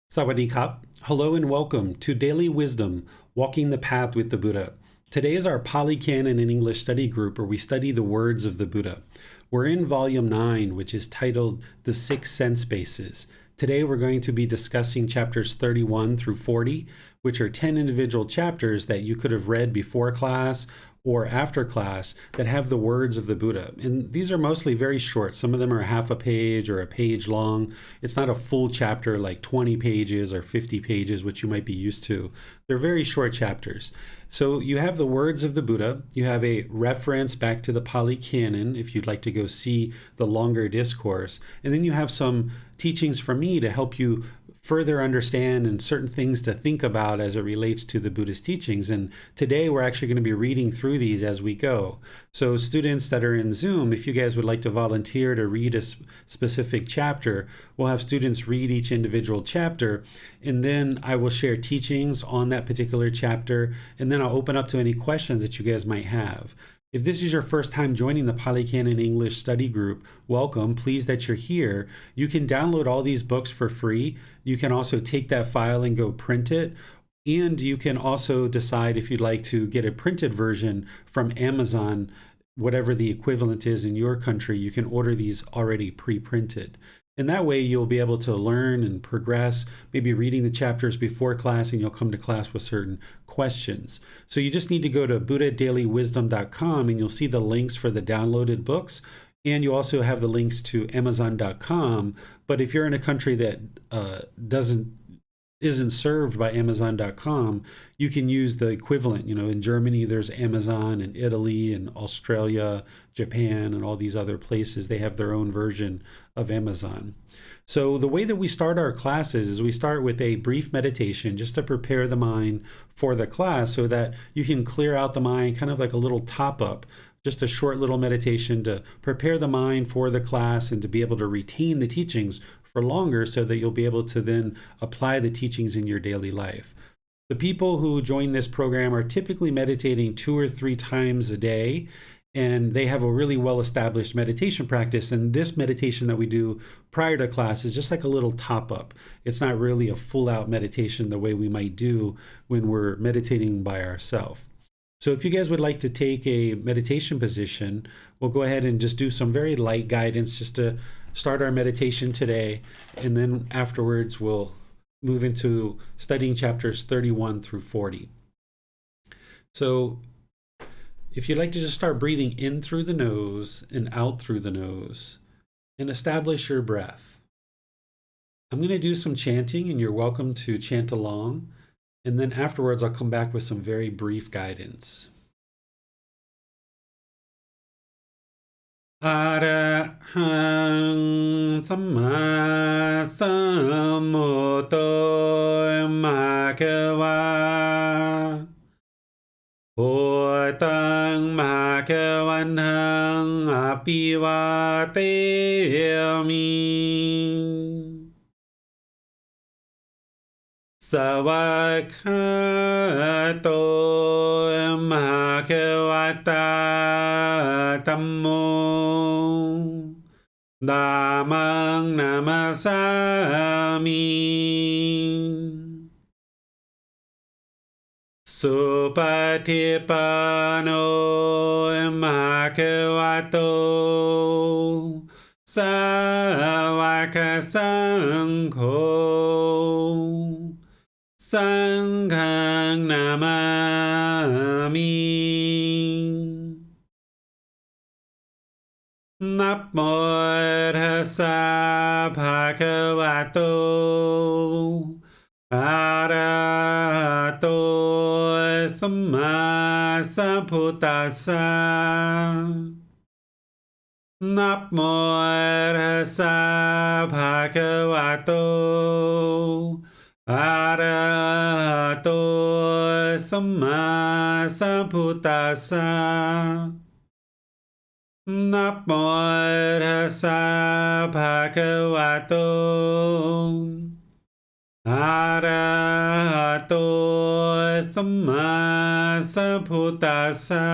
Sawadee-krap. Hello and welcome to Daily Wisdom, Walking the Path with the Buddha. Today is our Pali Canon and English study group where we study the words of the Buddha. We're in volume 9, which is titled The Six Sense Bases. Today we're going to be discussing chapters 31 through 40, which are 10 individual chapters that you could have read before class or after class that have the words of the Buddha. And these are mostly very short. Some of them are half a page or a page long. It's not a full chapter like 20 pages or 50 pages, which you might be used to. They're very short chapters. So you have the words of the Buddha. You have a reference back to the Pali Canon if you'd like to go see the longer discourse. And then you have some teachings from me to help you further understand and certain things to think about as it relates to the Buddhist teachings. And today we're actually going to be reading through these as we go. So students that are in Zoom, if you guys would like to volunteer to read a specific chapter, we'll have students read each individual chapter, and then I will share teachings on that particular chapter, and then I'll open up to any questions that you guys might have. If this is your first time joining the Pali Canon English study group, welcome. Pleased that you're here. You can download all these books for free. You can also take that file and go print it. And you can also decide if you'd like to get a printed version from Amazon, whatever the equivalent is in your country. You can order these already pre-printed. And that way you'll be able to learn and progress, maybe reading the chapters before class, and you'll come to class with certain questions. So you just need to go to buddhadailywisdom.com and you'll see the links for the downloaded books. And you also have the links to amazon.com. But if you're in a country that isn't served by amazon.com, you can use the equivalent. In Germany there's Amazon, and Italy and Australia, Japan, and all these other places, they have their own version of Amazon. So the way that we start our classes is we start with a brief meditation just to prepare the mind for the class so that you can clear out the mind, kind of like a little top-up, just a short little meditation to prepare the mind for the class and to be able to retain the teachings for longer so that you'll be able to then apply the teachings in your daily life. The people who join this program are typically meditating 2 or 3 times a day, and they have a really well-established meditation practice. And this meditation that we do prior to class is just like a little top-up. It's not really a full-out meditation the way we might do when we're meditating by ourselves. So if you guys would like to take a meditation position, we'll go ahead and just do some very light guidance just to start our meditation today, and then afterwards we'll move into studying chapters 31 through 40. So if you'd like to just start breathing in through the nose and out through the nose and establish your breath. I'm going to do some chanting, and you're welcome to chant along, and then afterwards I'll come back with some very brief guidance. Arahang Samma Sambuddho Bhagava Bhutang Bhagavantam Abhivateyami Savakhato Bhagavata Dhammo Dhammang Namasami Supatipano Bhagavato Savaka Sangho Sanghang Namami Namo Tassa Bhagavato Arahato Samma Sambuddhassa Namo Tassa Bhagavato Arahato Samma Sambuddhassa Namo Tassa Bhagavato Arahato Samma Sambuddhassa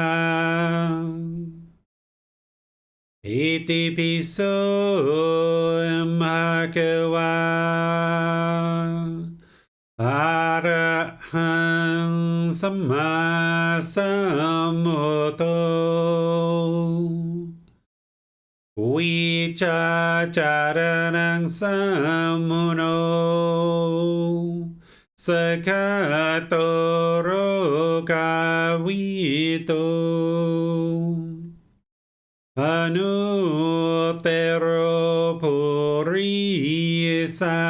Iti piso bhagava หังสัมมาสัมพุทโธวิชาจารนังสัมมุโนสกขาโตโรกาวิโตอนุเตโรปุริสา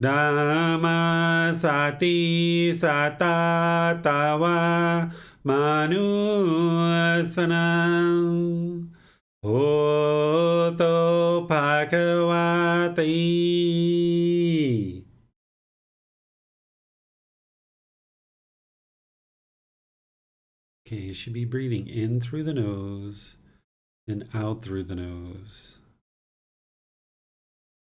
ดามาสติสัตตาตาวามนุสนังโหโตภาควาติ Okay, you should be breathing in through the nose and out through the nose.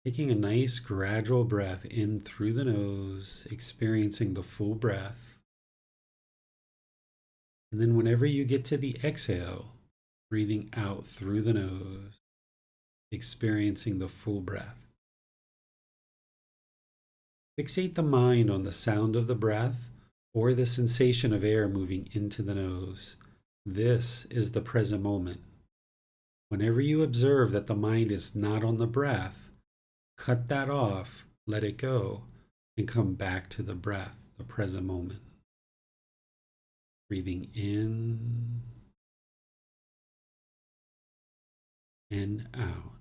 Taking a nice gradual breath in through the nose, experiencing the full breath. And then whenever you get to the exhale, breathing out through the nose, experiencing the full breath. Fixate the mind on the sound of the breath or the sensation of air moving into the nose. This is the present moment. Whenever you observe that the mind is not on the breath, cut that off, let it go, and come back to the breath, the present moment. Breathing in and out.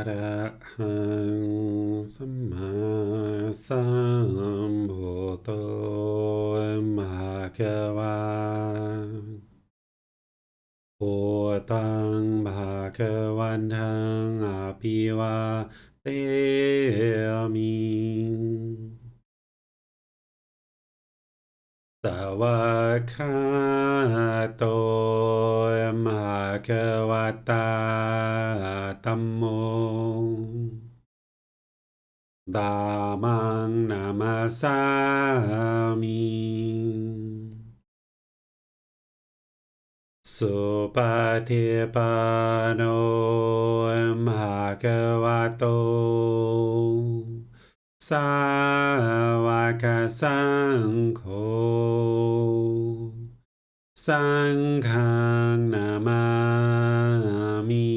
ระหังสัมมาสัมพุทโธภะคะวาพุทธังภะคะวันตังอภิวาเทมิ สวากขาโตมหะคะวะตาธัมโมดามังนามาสามิสุปฏิปันโนมหะคะวะโตสาวกสังโฆสังฆังนามามิ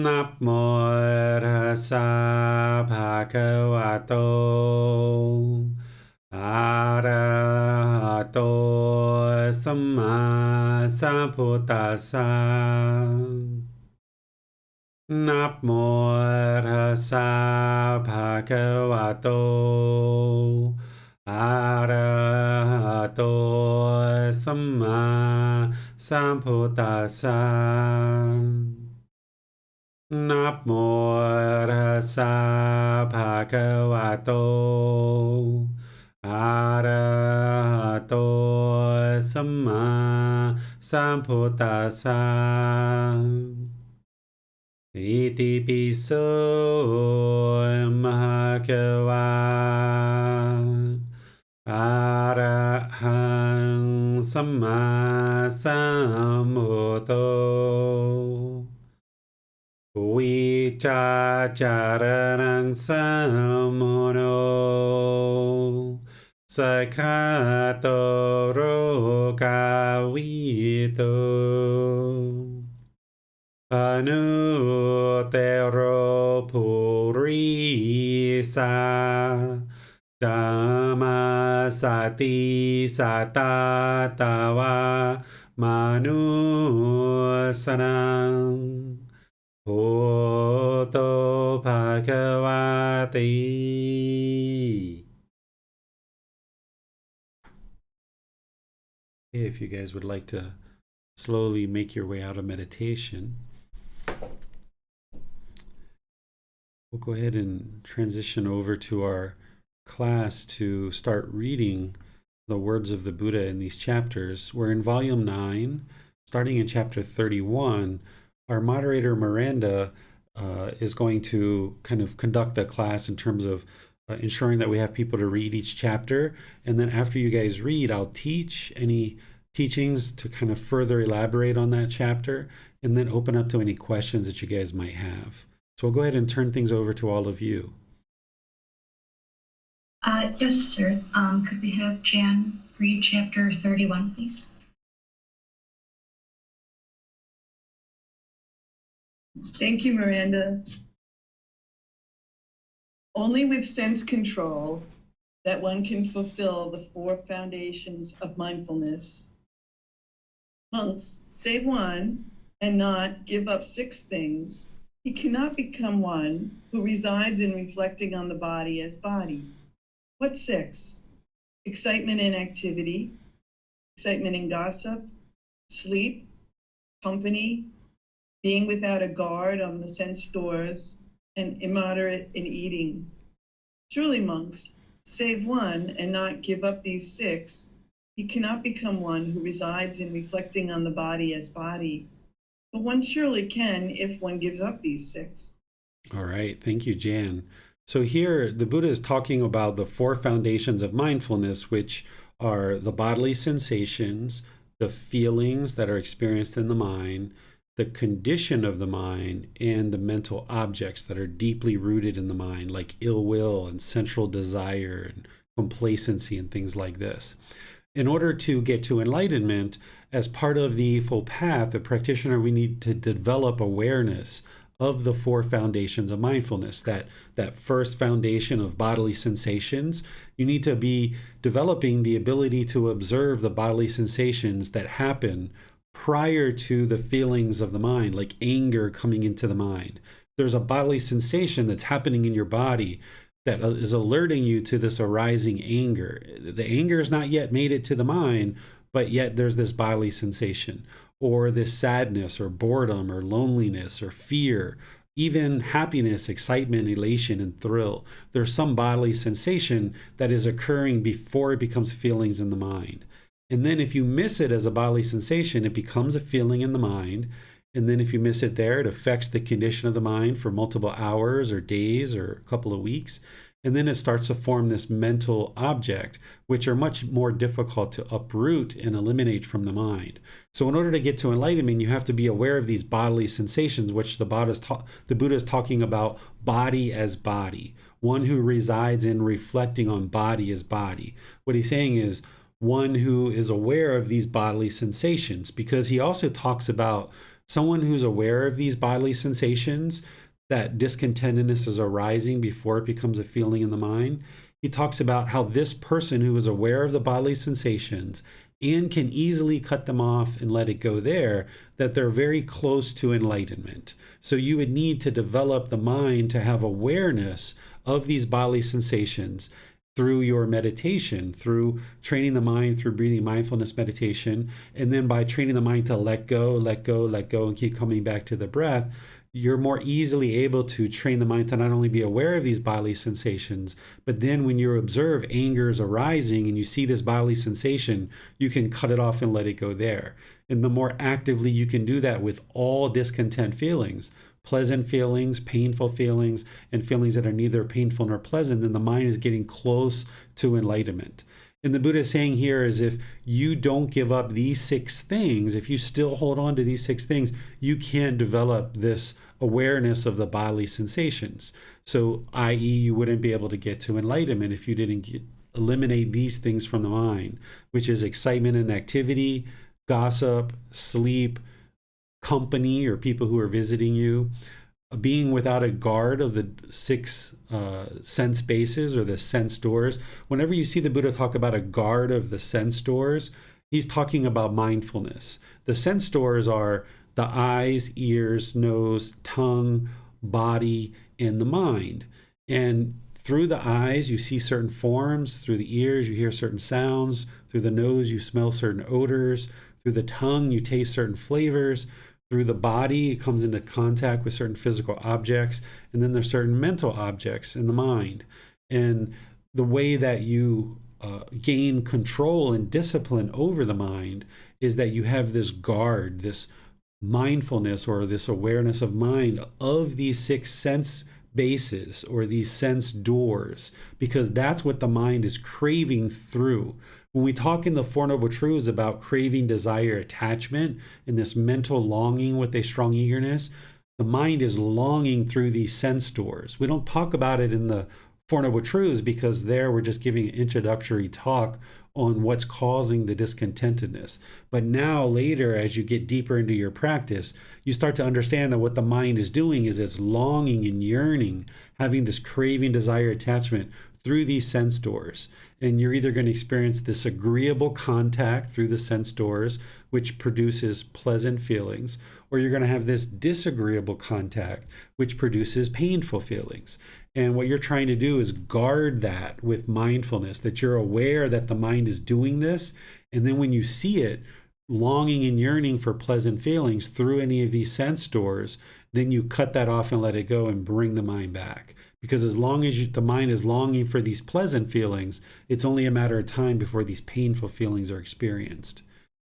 นับโมตัสสะภะคะวะโตอะระหะโตสัมมาสัมพุทธัสสะนับโมตัสสะภะคะวะโตอะระหะโตสัมมาสัมพุทธัสสะนับโมตัสสะภะคะวะโตอะระหะโตสัมมาสัมพุทธัสสะอิติปิโสมหะคะวะอะระหังสัมมาสัมพุทโธวิจาจารณังสัมโมโนสักขาโตโรกาวิโตอนุเตโรภูริสาธรรมาสติสัตตาตาวามนุสนังพุทโธภะคะวะติ If you guys would like to slowly make your way out of meditation, we'll go ahead and transition over to our class to start reading the words of the Buddha in these chapters. We're in volume 9, starting in chapter 31. Our moderator, Miranda, is going to kind of conduct a class in terms of ensuring that we have people to read each chapter. And then after you guys read, I'll teach any teachings to kind of further elaborate on that chapter and then open up to any questions that you guys might have. So we'll go ahead and turn things over to all of you. Yes, sir. Could we have Jan read chapter 31, please? Thank you, Miranda. Only with sense control that one can fulfill the 4 foundations of mindfulness. Monks, save one and not give up 6 things. He cannot become one who resides in reflecting on the body as body. What 6? Excitement in activity, excitement in gossip, sleep, company, being without a guard on the sense doors, and immoderate in eating. Truly, monks, save one and not give up these 6. He cannot become one who resides in reflecting on the body as body. But one surely can if one gives up these 6. All right. Thank you, Jan. So here the Buddha is talking about the 4 foundations of mindfulness, which are the bodily sensations, the feelings that are experienced in the mind, the condition of the mind, and the mental objects that are deeply rooted in the mind, like ill will and sensual desire and complacency and things like this. In order to get to enlightenment, as part of the Eightfold Path, the practitioner, we need to develop awareness of the 4 foundations of mindfulness. That first foundation of bodily sensations, you need to be developing the ability to observe the bodily sensations that happen prior to the feelings of the mind, like anger coming into the mind. There's a bodily sensation that's happening in your body that is alerting you to this arising anger. The anger has not yet made it to the mind, but yet there's this bodily sensation, or this sadness or boredom or loneliness or fear, even happiness, excitement, elation, and thrill. There's some bodily sensation that is occurring before it becomes feelings in the mind. And then if you miss it as a bodily sensation, it becomes a feeling in the mind. And then if you miss it there, it affects the condition of the mind for multiple hours or days or a couple of weeks. And then it starts to form this mental object, which are much more difficult to uproot and eliminate from the mind. So in order to get to enlightenment, you have to be aware of these bodily sensations, which the Buddha is talking about body as body, one who resides in reflecting on body as body. What he's saying is one who is aware of these bodily sensations, because he also talks about someone who's aware of these bodily sensations, that discontentedness is arising before it becomes a feeling in the mind. He talks about how this person who is aware of the bodily sensations and can easily cut them off and let it go there, that they're very close to enlightenment. So you would need to develop the mind to have awareness of these bodily sensations through your meditation, through training the mind through breathing mindfulness meditation, and then by training the mind to let go, let go, let go, and keep coming back to the breath, you're more easily able to train the mind to not only be aware of these bodily sensations, but then when you observe anger is arising and you see this bodily sensation, you can cut it off and let it go there. And the more actively you can do that with all discontent feelings, pleasant feelings, painful feelings, and feelings that are neither painful nor pleasant, then the mind is getting close to enlightenment. And the Buddha is saying here is if you don't give up these 6 things, if you still hold on to these 6 things, you can develop this awareness of the bodily sensations. So, i.e., you wouldn't be able to get to enlightenment if you didn't eliminate these things from the mind, which is excitement and activity, gossip, sleep, company or people who are visiting you, being without a guard of the 6 sense bases or the sense doors. Whenever you see the Buddha talk about a guard of the sense doors, he's talking about mindfulness. The sense doors are the eyes, ears, nose, tongue, body, and the mind. And through the eyes, you see certain forms. Through the ears, you hear certain sounds. Through the nose, you smell certain odors. Through the tongue, you taste certain flavors. Through the body, it comes into contact with certain physical objects, and then there's certain mental objects in the mind. And the way that you gain control and discipline over the mind is that you have this guard, this mindfulness or this awareness of mind of these 6 sense bases or these sense doors, because that's what the mind is craving through. When we talk in the Four Noble Truths about craving, desire, attachment, and this mental longing with a strong eagerness, the mind is longing through these sense doors. We don't talk about it in the Four Noble Truths because there we're just giving an introductory talk on what's causing the discontentedness. But now later, as you get deeper into your practice, you start to understand that what the mind is doing is it's longing and yearning, having this craving, desire, attachment through these sense doors. And you're either going to experience this agreeable contact through the sense doors, which produces pleasant feelings, or you're going to have this disagreeable contact, which produces painful feelings. And what you're trying to do is guard that with mindfulness, that you're aware that the mind is doing this. And then when you see it, longing and yearning for pleasant feelings through any of these sense doors, then you cut that off and let it go and bring the mind back. Because as long as the mind is longing for these pleasant feelings, it's only a matter of time before these painful feelings are experienced.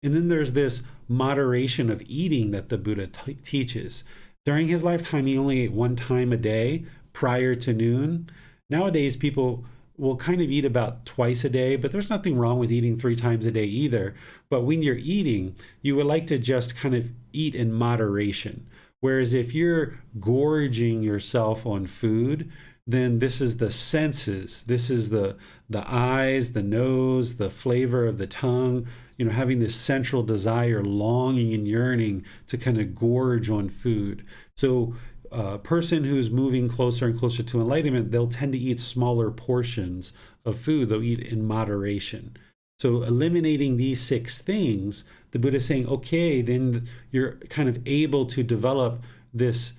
And then there's this moderation of eating that the Buddha teaches. During his lifetime, he only ate 1 time a day prior to noon. Nowadays, people will kind of eat about twice a day, but there's nothing wrong with eating 3 times a day either. But when you're eating, you would like to just kind of eat in moderation. Whereas if you're gorging yourself on food, then this is the senses. This is the eyes, the nose, the flavor of the tongue, having this central desire, longing and yearning to kind of gorge on food. So a person who's moving closer and closer to enlightenment, they'll tend to eat smaller portions of food. They'll eat in moderation. So eliminating these 6 things, the Buddha is saying, okay, then you're kind of able to develop this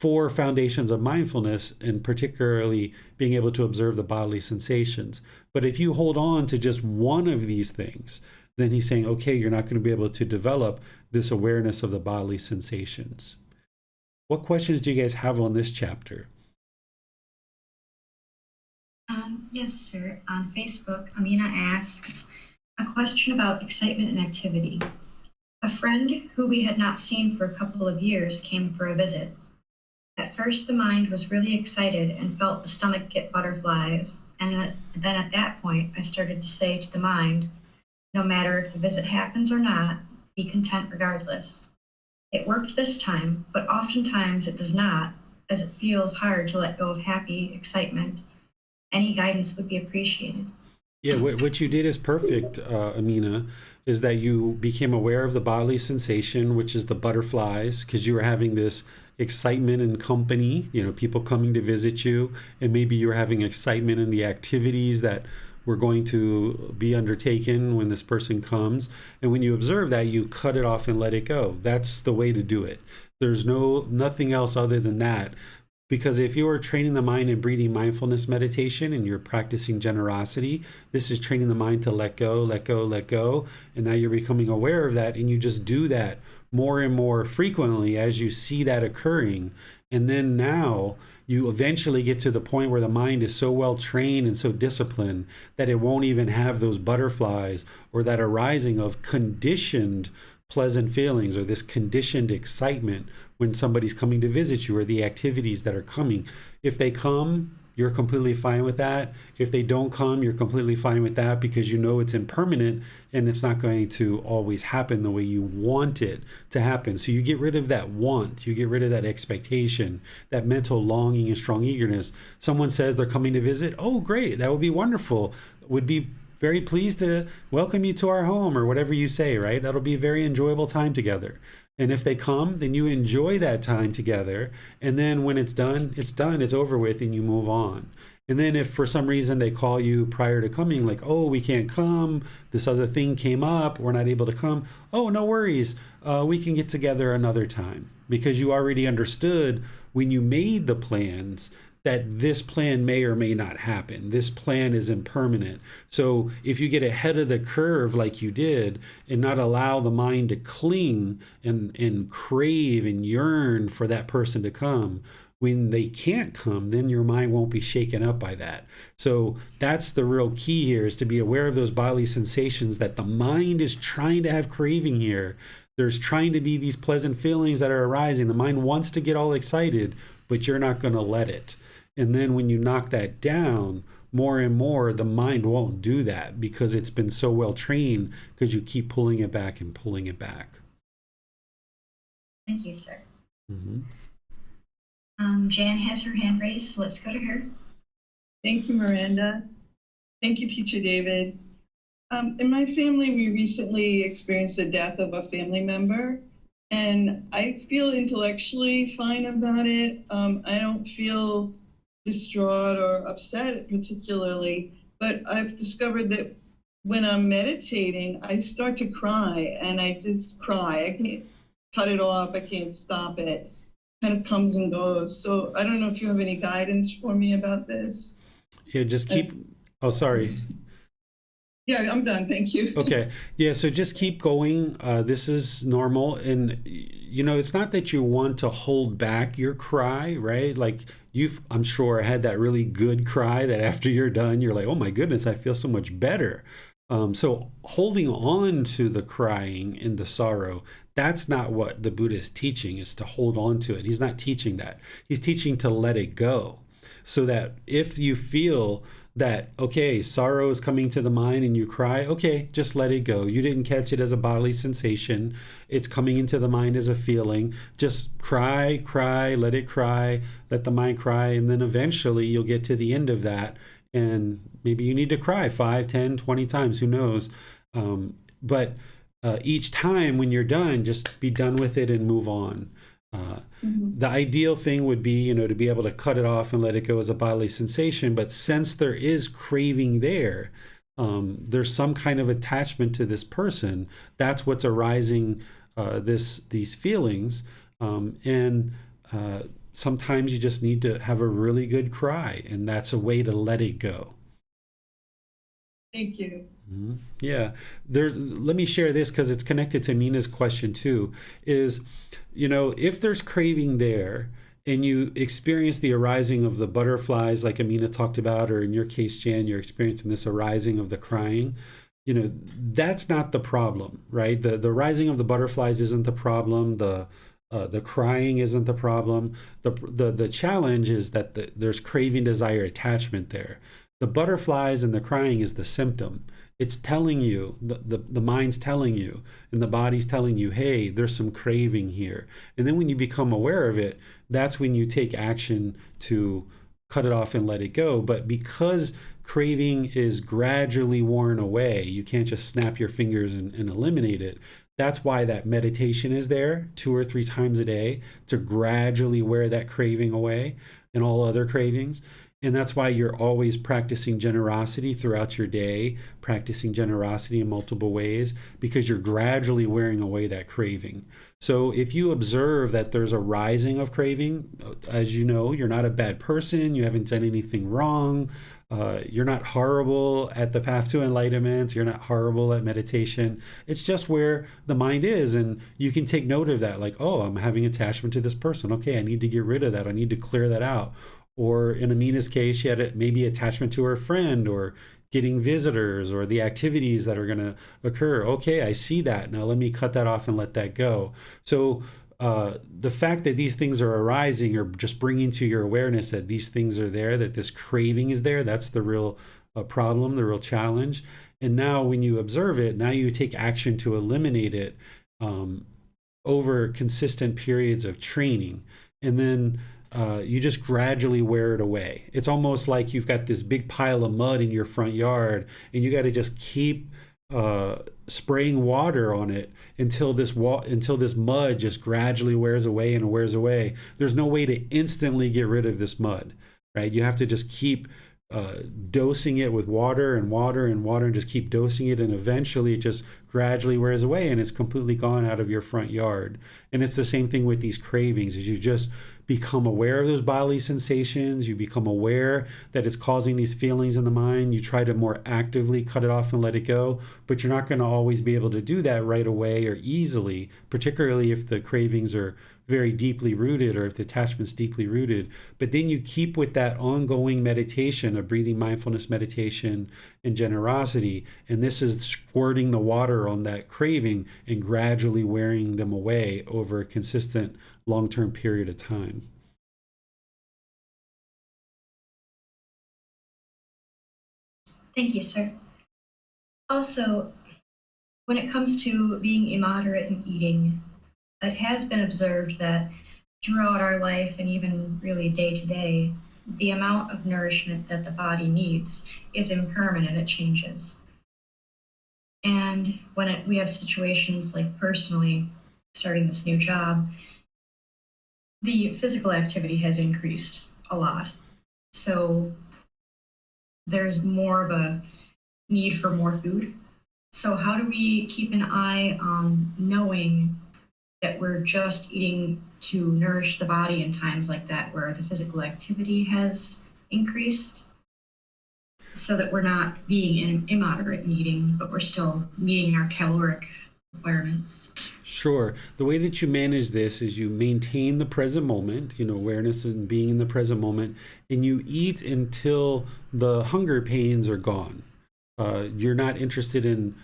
4 foundations of mindfulness, and particularly being able to observe the bodily sensations. But if you hold on to just one of these things, then he's saying, okay, you're not going to be able to develop this awareness of the bodily sensations. What questions do you guys have on this chapter? Yes, sir. On Facebook, Amina asks a question about excitement and activity. A friend who we had not seen for a couple of years came for a visit. At first, the mind was really excited and felt the stomach get butterflies, and then at that point, I started to say to the mind, no matter if the visit happens or not, be content regardless. It worked this time, but oftentimes it does not, as it feels hard to let go of happy excitement. Any guidance would be appreciated. Yeah, what you did is perfect, Amina, is that you became aware of the bodily sensation, which is the butterflies, because you were having this excitement in company, people coming to visit you, and maybe you were having excitement in the activities that were going to be undertaken when this person comes. And when you observe that, you cut it off and let it go. That's the way to do it. There's nothing else other than that. Because if you are training the mind in breathing mindfulness meditation and you're practicing generosity, this is training the mind to let go, let go, let go. And now you're becoming aware of that, and you just do that more and more frequently as you see that occurring. And then now you eventually get to the point where the mind is so well trained and so disciplined that it won't even have those butterflies or that arising of conditioned pleasant feelings or this conditioned excitement when somebody's coming to visit you or the activities that are coming. If they come, you're completely fine with that. If they don't come, you're completely fine with that, because you know it's impermanent and it's not going to always happen the way you want it to happen. So you get rid of that want, you get rid of that expectation, that mental longing and strong eagerness. Someone says they're coming to visit. Oh, great. That would be wonderful. Would be very pleased to welcome you to our home, or whatever you say, right? That'll be a very enjoyable time together. And if they come, then you enjoy that time together. And then when it's done, it's over with, and you move on. And then if for some reason they call you prior to coming, like, oh, we can't come, this other thing came up, we're not able to come. Oh, no worries. We can get together another time, because you already understood when you made the plans that this plan may or may not happen. This plan is impermanent. So if you get ahead of the curve like you did and not allow the mind to cling and crave and yearn for that person to come, when they can't come, then your mind won't be shaken up by that. So that's the real key here, is to be aware of those bodily sensations that the mind is trying to have craving here. There's trying to be these pleasant feelings that are arising. The mind wants to get all excited, but you're not going to let it. And then when you knock that down more and more, the mind won't do that, because it's been so well trained, because you keep pulling it back and pulling it back. Thank you, sir. Mm-hmm. Jan has her hand raised, so let's go to her. Thank you, Miranda. Thank you, Teacher David. In my family, we recently experienced the death of a family member, and I feel intellectually fine about it. I don't feel distraught or upset particularly, but I've discovered that when I'm meditating, I start to cry, and I just cry. I can't cut it off. I can't stop it. Kind of comes and goes. So I don't know if you have any guidance for me about this. Yeah, just keep, oh, sorry. Yeah, I'm done. Thank you. Okay. Yeah, so just keep going. This is normal. And, it's not that you want to hold back your cry, right? Like, I'm sure, had that really good cry that after you're done, you're like, oh my goodness, I feel so much better. So holding on to the crying and the sorrow, that's not what the Buddha is teaching, is to hold on to it. He's not teaching that. He's teaching to let it go. So that if you feel that, okay, sorrow is coming to the mind and you cry, okay, just let it go. You didn't catch it as a bodily sensation. It's coming into the mind as a feeling. Just cry, let it cry, let the mind cry. And then eventually you'll get to the end of that. And maybe you need to cry 5, 10, 20 times, who knows? But each time when you're done, just be done with it and move on. The ideal thing would be, to be able to cut it off and let it go as a bodily sensation. But since there is craving there, there's some kind of attachment to this person. That's what's arising these feelings. And sometimes you just need to have a really good cry, and that's a way to let it go. Thank you. Yeah, let me share this because it's connected to Mina's question too. Is, if there's craving there and you experience the arising of the butterflies, like Amina talked about, or in your case, Jan, you're experiencing this arising of the crying, that's not the problem, right? The rising of the butterflies isn't the problem. The crying isn't the problem. The challenge is that there's craving, desire, attachment there. The butterflies and the crying is the symptom. It's telling you, the mind's telling you, and the body's telling you, hey, there's some craving here. And then when you become aware of it, that's when you take action to cut it off and let it go. But because craving is gradually worn away, you can't just snap your fingers and eliminate it. That's why that meditation is there 2 or 3 times a day to gradually wear that craving away and all other cravings. And that's why you're always practicing generosity throughout your day, practicing generosity in multiple ways, because you're gradually wearing away that craving. So if you observe that there's a rising of craving, as you know, you're not a bad person, you haven't done anything wrong, you're not horrible at the path to enlightenment, you're not horrible at meditation. It's just where the mind is, and you can take note of that, like, oh, I'm having attachment to this person. Okay, I need to get rid of that. I need to clear that out. Or in Amina's case, she had maybe attachment to her friend or getting visitors or the activities that are going to occur. Okay, I see that. Now let me cut that off and let that go. So the fact that these things are arising, or just bringing to your awareness that these things are there, that this craving is there, that's the real problem, the real challenge. And now when you observe it, now you take action to eliminate it over consistent periods of training. And then you just gradually wear it away. It's almost like you've got this big pile of mud in your front yard, and you got to just keep spraying water on it until this mud just gradually wears away and wears away. There's no way to instantly get rid of this mud, right? You have to just keep dosing it with water and water and water, and just keep dosing it, and eventually it just gradually wears away and it's completely gone out of your front yard. And it's the same thing with these cravings. As you just become aware of those bodily sensations, you become aware that it's causing these feelings in the mind, you try to more actively cut it off and let it go. But you're not going to always be able to do that right away or easily, particularly if the cravings are very deeply rooted, or if the attachment's deeply rooted. But then you keep with that ongoing meditation of breathing mindfulness meditation and generosity, and this is squirting the water on that craving and gradually wearing them away over a consistent long-term period of time. Thank you, sir. Also, when it comes to being immoderate in eating, it has been observed that throughout our life, and even really day to day, the amount of nourishment that the body needs is impermanent, it changes. And when we have situations like personally starting this new job, the physical activity has increased a lot. So there's more of a need for more food. So how do we keep an eye on knowing that we're just eating to nourish the body in times like that where the physical activity has increased, so that we're not being immoderate in eating, but we're still meeting our caloric requirements? Sure. The way that you manage this is you maintain the present moment, awareness and being in the present moment, and you eat until the hunger pains are gone. You're not interested in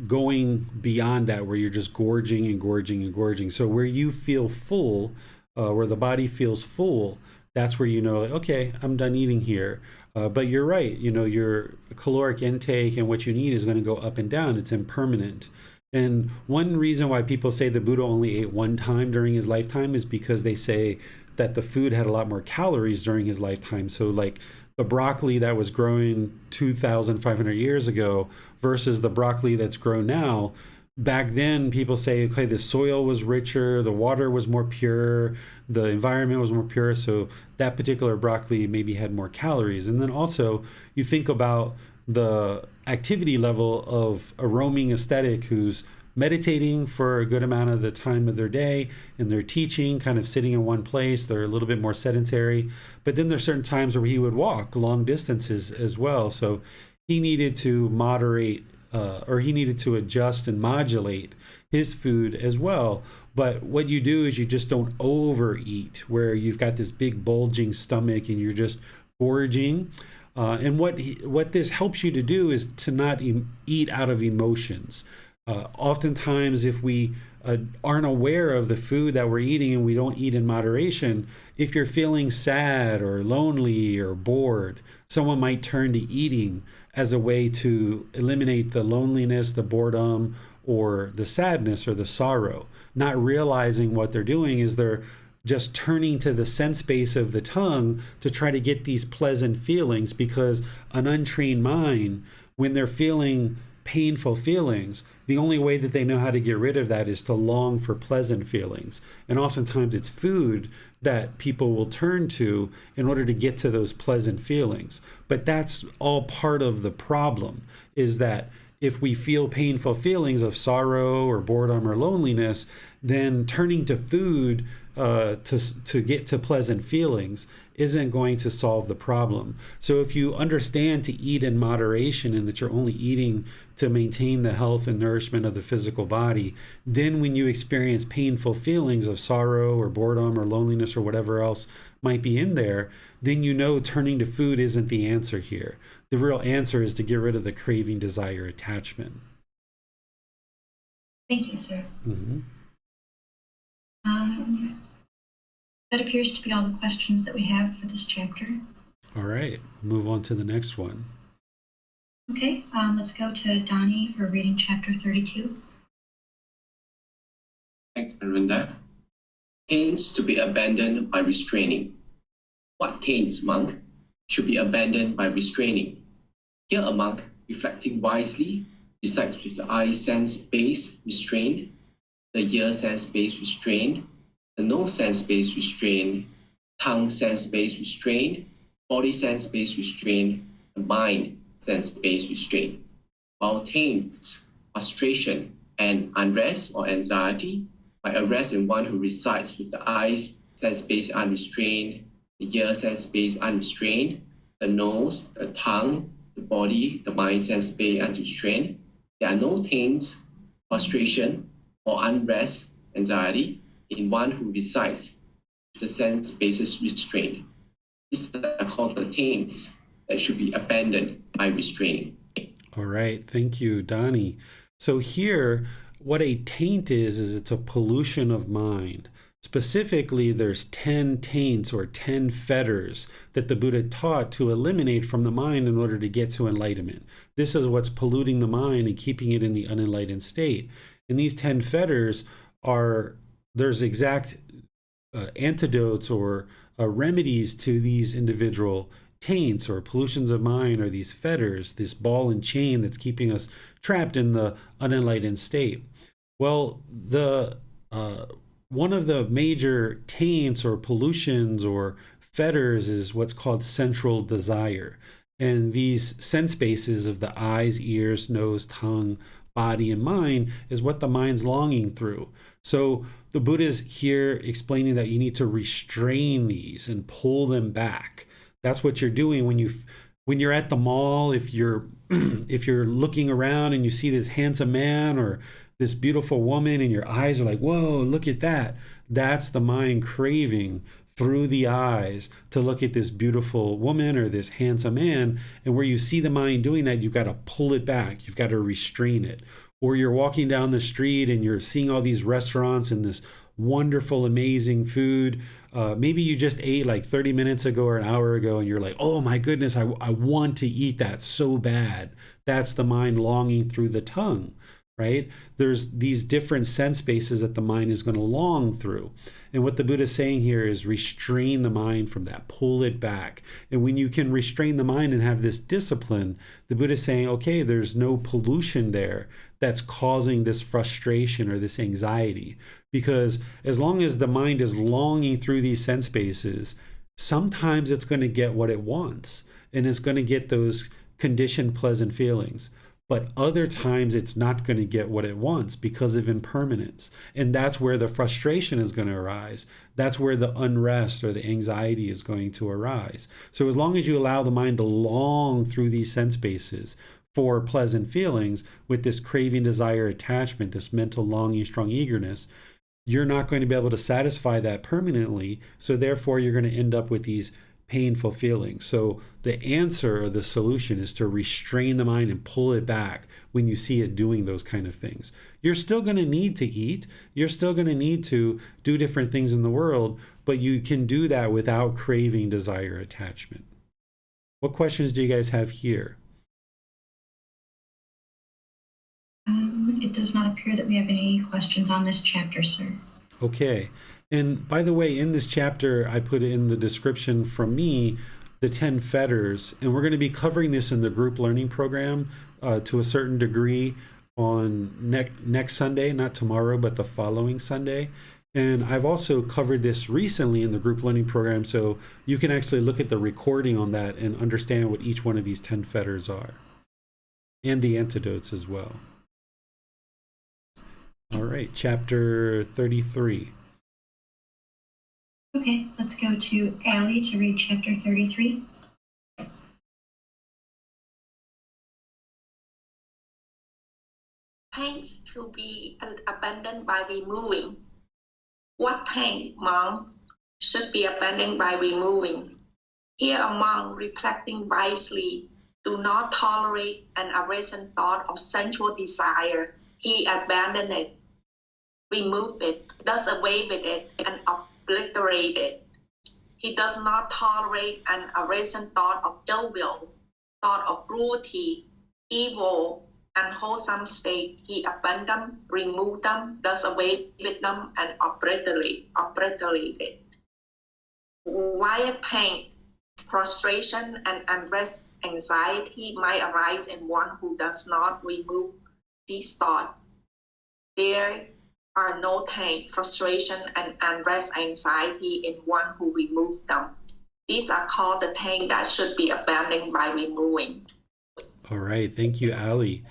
going beyond that, where you're just gorging and gorging and gorging. So where you feel full, where the body feels full, that's where like, okay, I'm done eating here. But you're right, your caloric intake and what you need is going to go up and down. It's impermanent. And one reason why people say the Buddha only ate one time during his lifetime is because they say that the food had a lot more calories during his lifetime. So like the broccoli that was growing 2,500 years ago versus the broccoli that's grown now, back then people say, okay, the soil was richer, the water was more pure, the environment was more pure, so that particular broccoli maybe had more calories. And then also you think about the activity level of a roaming aesthetic who's meditating for a good amount of the time of their day, and they're teaching, kind of sitting in one place. They're a little bit more sedentary. But then there's certain times where he would walk long distances as well. So he needed to moderate, or he needed to adjust and modulate his food as well. But what you do is you just don't overeat, where you've got this big bulging stomach and you're just gorging. And what this helps you to do is to not eat out of emotions. Oftentimes, if we aren't aware of the food that we're eating and we don't eat in moderation, if you're feeling sad or lonely or bored, someone might turn to eating as a way to eliminate the loneliness, the boredom, or the sadness or the sorrow, not realizing what they're doing is they're just turning to the sense base of the tongue to try to get these pleasant feelings, because an untrained mind, when they're feeling painful feelings, the only way that they know how to get rid of that is to long for pleasant feelings. And oftentimes it's food that people will turn to in order to get to those pleasant feelings. But that's all part of the problem, is that if we feel painful feelings of sorrow or boredom or loneliness, then turning to food to get to pleasant feelings isn't going to solve the problem. So if you understand to eat in moderation and that you're only eating to maintain the health and nourishment of the physical body, then when you experience painful feelings of sorrow or boredom or loneliness or whatever else might be in there, then you know turning to food isn't the answer here. The real answer is to get rid of the craving, desire, attachment. Thank you, sir. Mm-hmm. That appears to be all the questions that we have for this chapter. All right, move on to the next one. Okay, let's go to Donnie for reading chapter 32. Thanks, Miranda. Taints to be abandoned by restraining. What taints, monk, should be abandoned by restraining? Here a monk, reflecting wisely, recites with the eye sense base restrained, the ear sense base restrained, the nose sense base restrained, tongue sense base restrained, body sense base restrained, the mind sense base restrained. While taints, frustration, and unrest or anxiety might arrest in one who resides with the eyes sense base unrestrained, the ear sense base unrestrained, the nose, the tongue, the body, the mind sense base unrestrained. There are no taints, frustration, or unrest, anxiety in one who resides with the sense bases restrained. These are called the taints that should be abandoned by restraining. All right, thank you, Donnie. So here, what a taint is it's a pollution of mind. Specifically, there's 10 taints or 10 fetters that the Buddha taught to eliminate from the mind in order to get to enlightenment. This is what's polluting the mind and keeping it in the unenlightened state. And these 10 fetters there's exact antidotes or remedies to these individual taints or pollutions of mind, or these fetters, this ball and chain that's keeping us trapped in the unenlightened state. Well, one of the major taints or pollutions or fetters is what's called central desire. And these sense bases of the eyes, ears, nose, tongue, body, and mind is what the mind's longing through. So the Buddha is here explaining that you need to restrain these and pull them back. That's what you're doing when you're at the mall. If you're looking around and you see this handsome man or this beautiful woman and your eyes are like, whoa, look at that. That's the mind craving through the eyes to look at this beautiful woman or this handsome man. And where you see the mind doing that, you've got to pull it back. You've got to restrain it. Or you're walking down the street and you're seeing all these restaurants and this wonderful, amazing food. Maybe you just ate like 30 minutes ago or an hour ago and you're like, oh my goodness, I want to eat that so bad. That's the mind longing through the tongue, right? There's these different sense bases that the mind is going to long through. And what the Buddha is saying here is restrain the mind from that, pull it back. And when you can restrain the mind and have this discipline, the Buddha is saying, okay, there's no pollution there that's causing this frustration or this anxiety. Because as long as the mind is longing through these sense bases, sometimes it's going to get what it wants. And it's going to get those conditioned pleasant feelings. But other times it's not going to get what it wants because of impermanence. And that's where the frustration is going to arise. That's where the unrest or the anxiety is going to arise. So as long as you allow the mind to long through these sense bases for pleasant feelings with this craving, desire, attachment, this mental longing, strong eagerness, you're not going to be able to satisfy that permanently. So therefore, you're going to end up with these painful feelings. So the answer or the solution is to restrain the mind and pull it back when you see it doing those kind of things. You're still going to need to eat. You're still going to need to do different things in the world, but you can do that without craving, desire, attachment. What questions do you guys have here? It does not appear that we have any questions on this chapter, sir. Okay. And by the way, in this chapter, I put in the description from me, the 10 fetters, and we're going to be covering this in the group learning program to a certain degree on next Sunday, not tomorrow, but the following Sunday. And I've also covered this recently in the group learning program, so you can actually look at the recording on that and understand what each one of these 10 fetters are, and the antidotes as well. All right, chapter 33. Okay, let's go to Allie to read chapter 33. Thanks to be abandoned by removing. What thank, Mom, should be abandoned by removing? Here a monk, reflecting wisely, do not tolerate an arisen thought of sensual desire. He abandoned it, remove it, does away with it, and obliterate it. He does not tolerate an arisen thought of ill will, thought of cruelty, evil, unwholesome state. He abandoned them, removed them, does away with them, and obliterate it. Why a tank? Frustration and unrest, anxiety might arise in one who does not remove these thoughts. There are no tank, frustration, and unrest, anxiety in one who removes them. These are called the tank that should be abandoned by removing. All right, thank you, Ali.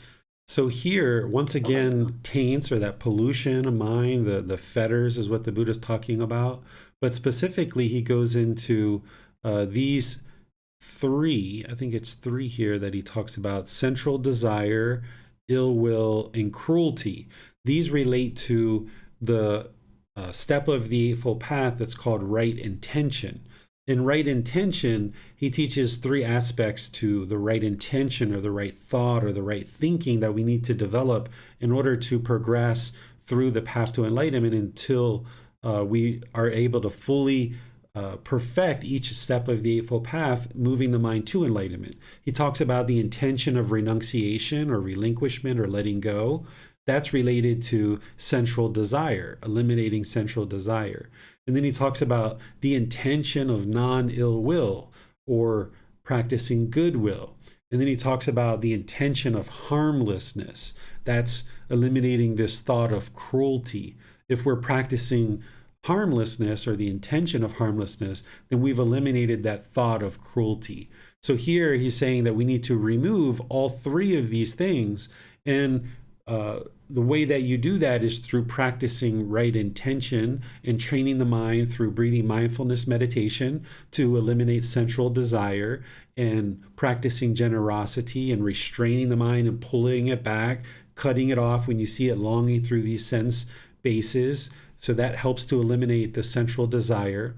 So here, once again, taints or that pollution of mind, the fetters is what the Buddha is talking about. But specifically, he goes into these three, I think it's three here that he talks about: sensual desire, ill will, and cruelty. These relate to the step of the Eightfold Path that's called right intention. In right intention, he teaches three aspects to the right intention or the right thought or the right thinking that we need to develop in order to progress through the path to enlightenment until we are able to fully perfect each step of the Eightfold Path, moving the mind to enlightenment. He talks about the intention of renunciation or relinquishment or letting go. That's related to sensual desire, eliminating sensual desire. And then he talks about the intention of non-ill will or practicing goodwill. And then he talks about the intention of harmlessness. That's eliminating this thought of cruelty. If we're practicing harmlessness or the intention of harmlessness, then we've eliminated that thought of cruelty. So here he's saying that we need to remove all three of these things. And the way that you do that is through practicing right intention and training the mind through breathing mindfulness meditation to eliminate sensual desire, and practicing generosity and restraining the mind and pulling it back, cutting it off when you see it longing through these sense bases. So that helps to eliminate the sensual desire.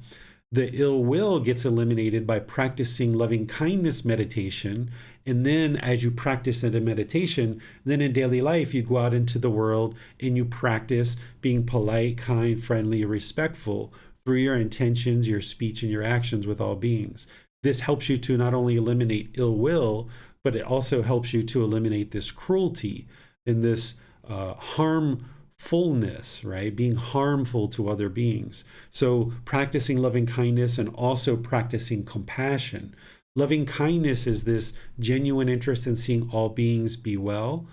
The ill will gets eliminated by practicing loving kindness meditation. And then as you practice the meditation, then in daily life, you go out into the world and you practice being polite, kind, friendly, respectful through your intentions, your speech, and your actions with all beings. This helps you to not only eliminate ill will, but it also helps you to eliminate this cruelty and this harmfulness, right? Being harmful to other beings. So practicing loving kindness and also practicing compassion. Loving kindness is this genuine interest in seeing all beings be well,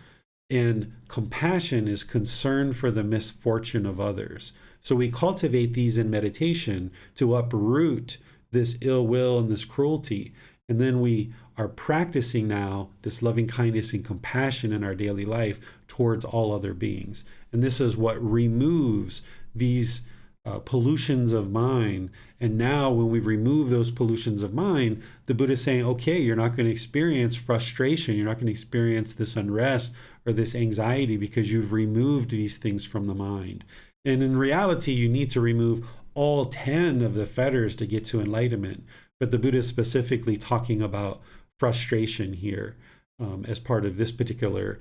and compassion is concern for the misfortune of others. So we cultivate these in meditation to uproot this ill will and this cruelty. And then we are practicing now this loving kindness and compassion in our daily life towards all other beings. And this is what removes these pollutions of mind. And now when we remove those pollutions of mind, the Buddha is saying, okay, you're not going to experience frustration. You're not going to experience this unrest or this anxiety because you've removed these things from the mind. And in reality, you need to remove all 10 of the fetters to get to enlightenment. But the Buddha is specifically talking about frustration here as part of this particular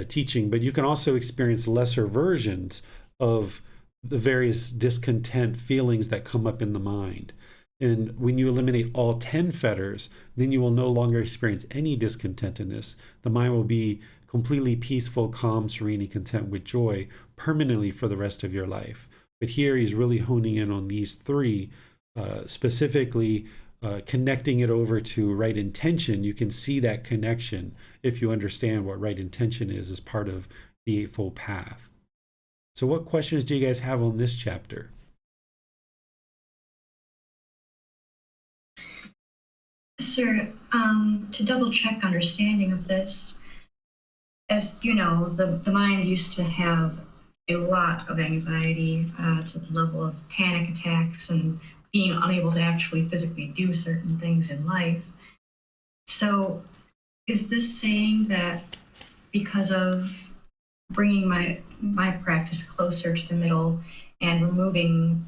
teaching. But you can also experience lesser versions of the various discontent feelings that come up in the mind. And when you eliminate all 10 fetters, then you will no longer experience any discontentedness. The mind will be completely peaceful, calm, serene, and content with joy permanently for the rest of your life. But here he's really honing in on these three, specifically connecting it over to right intention. You can see that connection if you understand what right intention is as part of the Eightfold Path. So what questions do you guys have on this chapter? Sir, to double check understanding of this, as you know, the mind used to have a lot of anxiety to the level of panic attacks and being unable to actually physically do certain things in life. So is this saying that because of bringing my practice closer to the middle and removing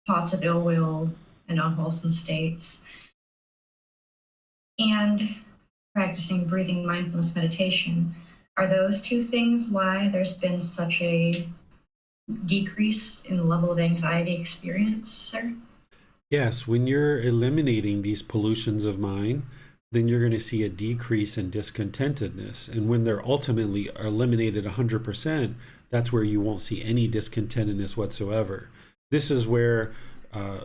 thoughts of ill will and unwholesome states, and practicing breathing mindfulness meditation, are those two things why there's been such a decrease in the level of anxiety experience, sir? Yes, when you're eliminating these pollutions of mind, then you're going to see a decrease in discontentedness. And when they're ultimately eliminated 100%, that's where you won't see any discontentedness whatsoever. This is where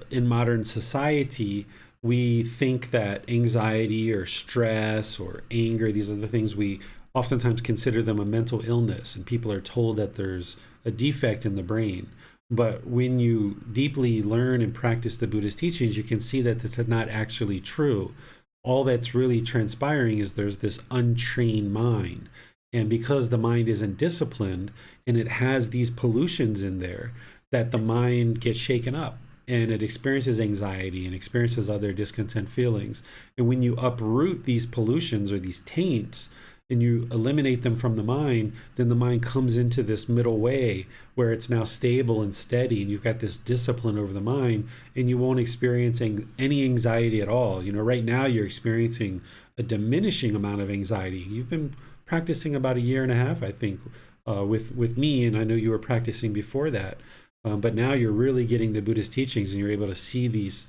in modern society, we think that anxiety or stress or anger, these are the things we oftentimes consider them a mental illness, and people are told that there's a defect in the brain. But when you deeply learn and practice the Buddhist teachings, you can see that this is not actually true. All that's really transpiring is there's this untrained mind. And because the mind isn't disciplined and it has these pollutions in there, that the mind gets shaken up and it experiences anxiety and experiences other discontent feelings. And when you uproot these pollutions or these taints and you eliminate them from the mind, then the mind comes into this middle way where it's now stable and steady, and you've got this discipline over the mind, and you won't experience any anxiety at all. You know, right now you're experiencing a diminishing amount of anxiety. You've been practicing about 1.5 years, I think, with me, and I know you were practicing before that. But now you're really getting the Buddhist teachings, and you're able to see these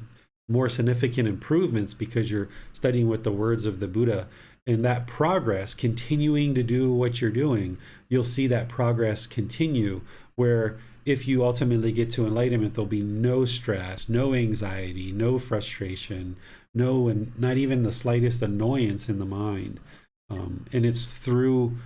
more significant improvements because you're studying with the words of the Buddha. And that progress, continuing to do what you're doing, you'll see that progress continue, where if you ultimately get to enlightenment, there'll be no stress, no anxiety, no frustration, and not even the slightest annoyance in the mind. And it's through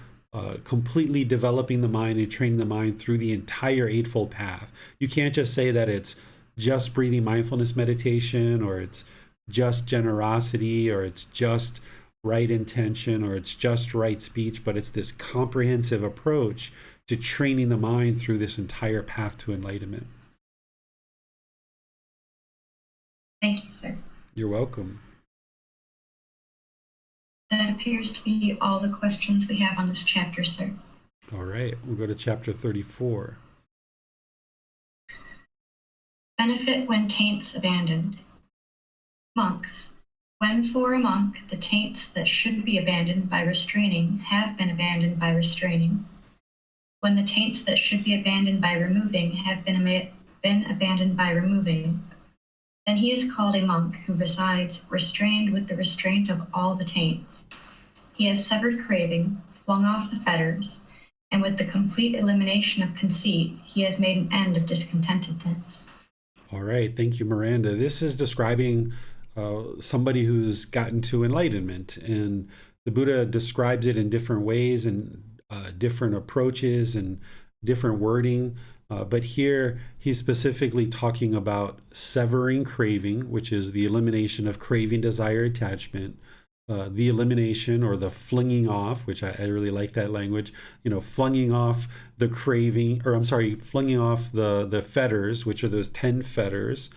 completely developing the mind and training the mind through the entire Eightfold Path. You can't just say that it's just breathing mindfulness meditation, or it's just generosity, or it's just right intention, or it's just right speech, but it's this comprehensive approach to training the mind through this entire path to enlightenment. Thank you, sir. You're welcome. That appears to be all the questions we have on this chapter, sir. All right, we'll go to chapter 34. Benefit when taints abandoned. Monks, when for a monk the taints that should be abandoned by restraining have been abandoned by restraining, when the taints that should be abandoned by removing have been abandoned by removing, then he is called a monk who resides restrained with the restraint of all the taints. He has severed craving, flung off the fetters, and with the complete elimination of conceit, he has made an end of discontentedness. All right, thank you, Miranda. This is describing somebody who's gotten to enlightenment, and the Buddha describes it in different ways and different approaches and different wording. But here he's specifically talking about severing craving, which is the elimination of craving, desire, attachment, the elimination or the flinging off, which I really like that language, flinging off the craving, or I'm sorry, flinging off the fetters, which are those 10 fetters,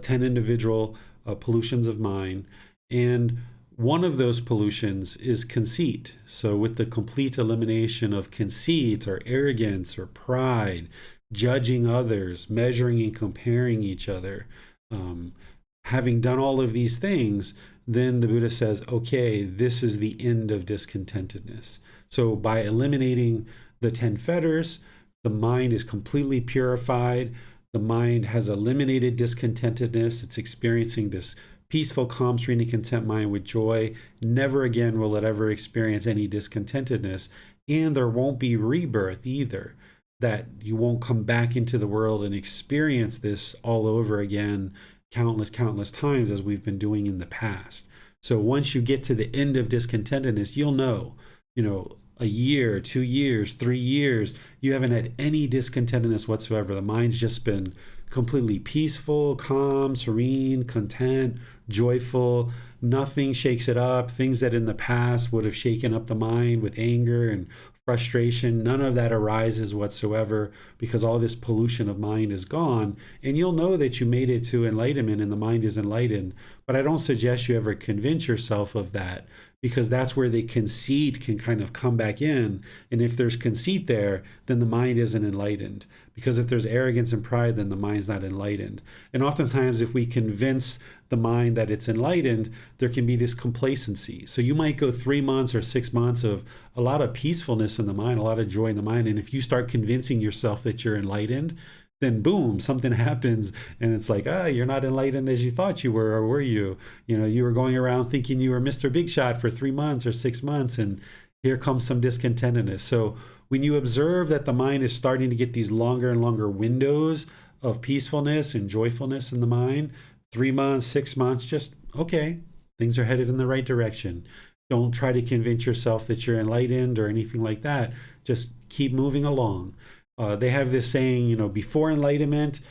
10 individual pollutions of mind. And one of those pollutions is conceit. So with the complete elimination of conceit or arrogance or pride, judging others, measuring and comparing each other, having done all of these things, then the Buddha says, okay, this is the end of discontentedness. So by eliminating the 10 fetters, the mind is completely purified. The mind has eliminated discontentedness. It's experiencing this peaceful, calm, serene, content mind with joy. Never again will it ever experience any discontentedness. And there won't be rebirth either, that you won't come back into the world and experience this all over again countless times as we've been doing in the past. So once you get to the end of discontentedness, you'll know, a year, 2 years, 3 years, you haven't had any discontentedness whatsoever. The mind's just been completely peaceful, calm, serene, content, joyful. Nothing shakes it up. Things that in the past would have shaken up the mind with anger and frustration, none of that arises whatsoever, because all this pollution of mind is gone. And you'll know that you made it to enlightenment and the mind is enlightened. But I don't suggest you ever convince yourself of that, because that's where the conceit can kind of come back in. And if there's conceit there, then the mind isn't enlightened. Because if there's arrogance and pride, then the mind's not enlightened. And oftentimes, if we convince the mind that it's enlightened, there can be this complacency. So you might go 3 months or 6 months of a lot of peacefulness in the mind, a lot of joy in the mind. And if you start convincing yourself that you're enlightened, then boom, something happens and it's like, you're not enlightened as you thought you were, or were you? You were going around thinking you were Mr. Big Shot for 3 months or 6 months, and here comes some discontentedness. So when you observe that the mind is starting to get these longer and longer windows of peacefulness and joyfulness in the mind, 3 months, 6 months, just okay, things are headed in the right direction. Don't try to convince yourself that you're enlightened or anything like that. Just keep moving along. They have this saying, before enlightenment,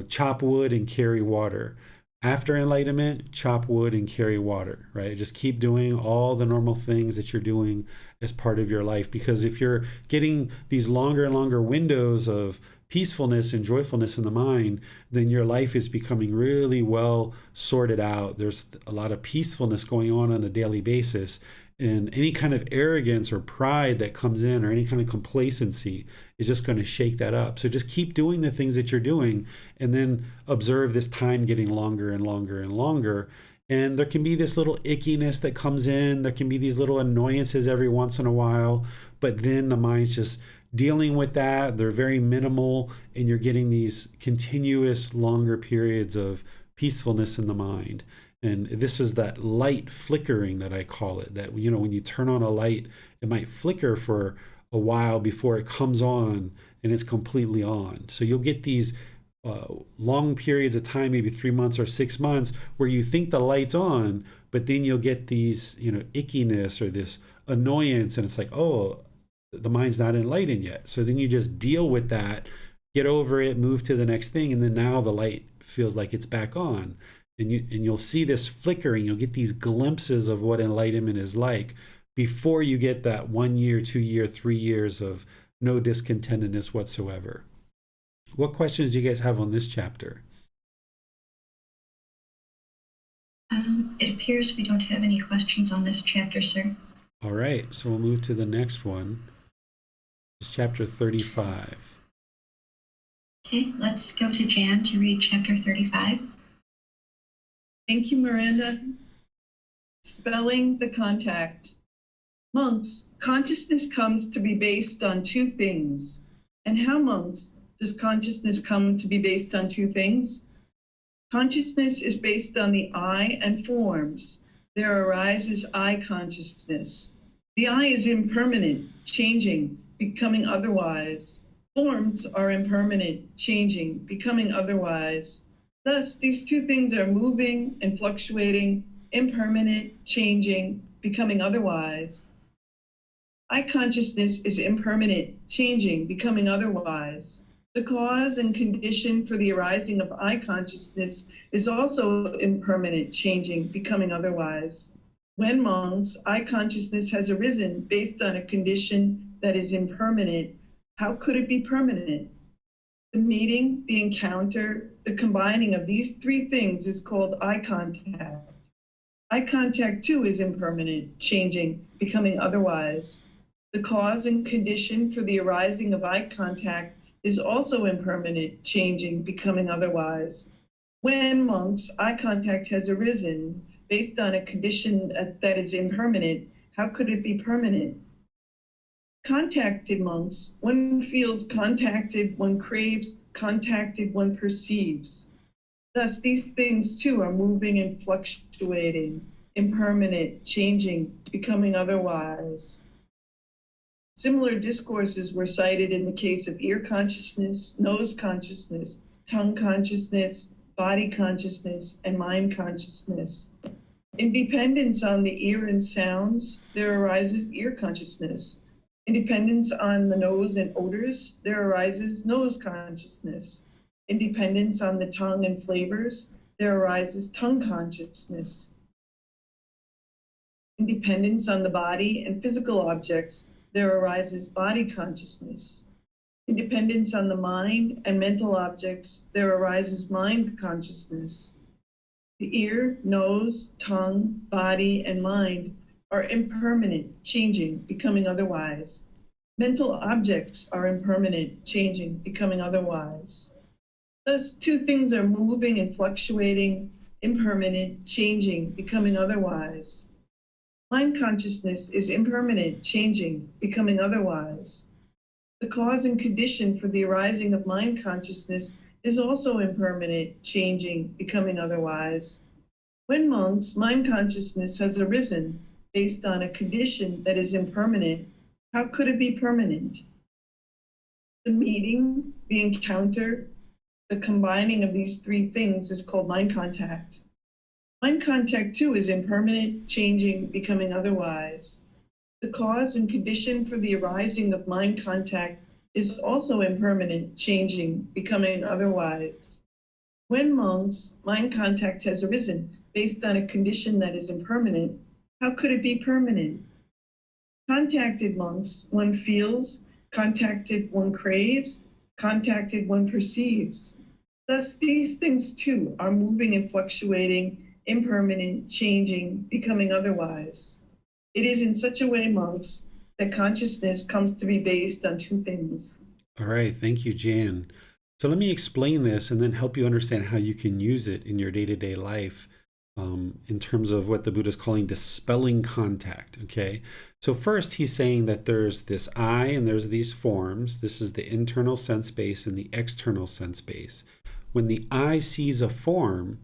chop wood and carry water. After enlightenment, chop wood and carry water, right? Just keep doing all the normal things that you're doing as part of your life. Because if you're getting these longer and longer windows of peacefulness and joyfulness in the mind, then your life is becoming really well sorted out. There's a lot of peacefulness going on a daily basis. And any kind of arrogance or pride that comes in, or any kind of complacency, is just going to shake that up. So just keep doing the things that you're doing, and then observe this time getting longer and longer and longer. And there can be this little ickiness that comes in. There can be these little annoyances every once in a while, but then the mind's just dealing with that. They're very minimal, and you're getting these continuous longer periods of peacefulness in the mind. And this is that light flickering that I call it, that, when you turn on a light, it might flicker for a while before it comes on and it's completely on. So you'll get these long periods of time, maybe 3 months or 6 months, where you think the light's on, but then you'll get these, ickiness or this annoyance, and it's like, oh, the mind's not enlightened yet. So then you just deal with that, get over it, move to the next thing, and then now the light feels like it's back on. And you'll see this flickering. You'll get these glimpses of what enlightenment is like before you get that 1 year, 2 year, 3 years of no discontentedness whatsoever. What questions do you guys have on this chapter? It appears we don't have any questions on this chapter, sir. All right, so we'll move to the next one. It's chapter 35. Okay, let's go to Jan to read chapter 35. Thank you, Miranda. Spelling the contact. Monks, consciousness comes to be based on two things. And how, monks, does consciousness come to be based on two things? Consciousness is based on the I and forms. There arises I consciousness. The I is impermanent, changing, becoming otherwise. Forms are impermanent, changing, becoming otherwise. Thus, these two things are moving and fluctuating, impermanent, changing, becoming otherwise. I consciousness is impermanent, changing, becoming otherwise. The cause and condition for the arising of I consciousness is also impermanent, changing, becoming otherwise. When monks, I consciousness has arisen based on a condition that is impermanent, how could it be permanent? The meeting, the encounter, the combining of these three things is called eye contact. Eye contact too is impermanent, changing, becoming otherwise. The cause and condition for the arising of eye contact is also impermanent, changing, becoming otherwise. When monks, eye contact has arisen based on a condition that is impermanent, how could it be permanent? Contacted monks, one feels contacted, one craves, contacted, one perceives. Thus, these things too are moving and fluctuating, impermanent, changing, becoming otherwise. Similar discourses were cited in the case of ear consciousness, nose consciousness, tongue consciousness, body consciousness, and mind consciousness. In dependence on the ear and sounds, there arises ear consciousness. In dependence on the nose and odors, there arises nose consciousness. In dependence on the tongue and flavors, there arises tongue consciousness. In dependence on the body and physical objects, there arises body consciousness. In dependence on the mind and mental objects, there arises mind consciousness. The ear, nose, tongue, body, and mind are impermanent, changing, becoming otherwise. Mental objects are impermanent, changing, becoming otherwise. Thus, two things are moving and fluctuating, impermanent, changing, becoming otherwise. Mind consciousness is impermanent, changing, becoming otherwise. The cause and condition for the arising of mind consciousness is also impermanent, changing, becoming otherwise. When monks, mind consciousness has arisen based on a condition that is impermanent, how could it be permanent? The meeting, the encounter, the combining of these three things is called mind contact. Mind contact too is impermanent, changing, becoming otherwise. The cause and condition for the arising of mind contact is also impermanent, changing, becoming otherwise. When monks, mind contact has arisen based on a condition that is impermanent, how could it be permanent? Contacted monks, one feels, contacted, one craves, contacted, one perceives. Thus, these things too are moving and fluctuating, impermanent, changing, becoming otherwise. It is in such a way, monks, that consciousness comes to be based on two things. All right, thank you, Jan. So let me explain this and then help you understand how you can use it in your day-to-day life in terms of what the Buddha is calling dispelling contact, okay? So first he's saying that there's this I and there's these forms. This is the internal sense base and the external sense base. When the I sees a form,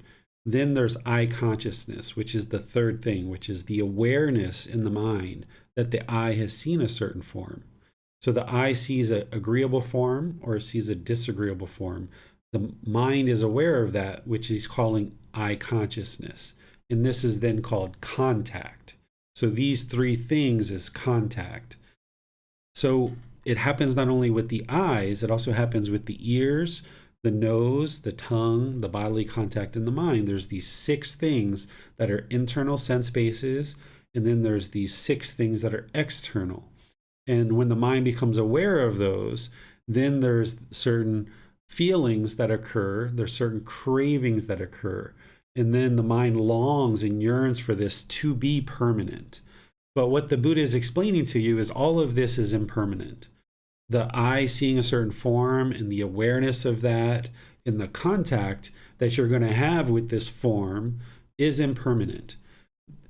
then there's I consciousness, which is the third thing, which is the awareness in the mind that the I has seen a certain form. So the I sees an agreeable form or sees a disagreeable form. The mind is aware of that, which he's calling I consciousness. And this is then called contact. So these three things is contact. So it happens not only with the eyes, it also happens with the ears, the nose, the tongue, the bodily contact, and the mind. There's these 6 things that are internal sense bases, and then there's these 6 things that are external. And when the mind becomes aware of those, then there's certain feelings that occur, there's certain cravings that occur, and then the mind longs and yearns for this to be permanent. But what the Buddha is explaining to you is all of this is impermanent. The I seeing a certain form and the awareness of that and the contact that you're going to have with this form is impermanent.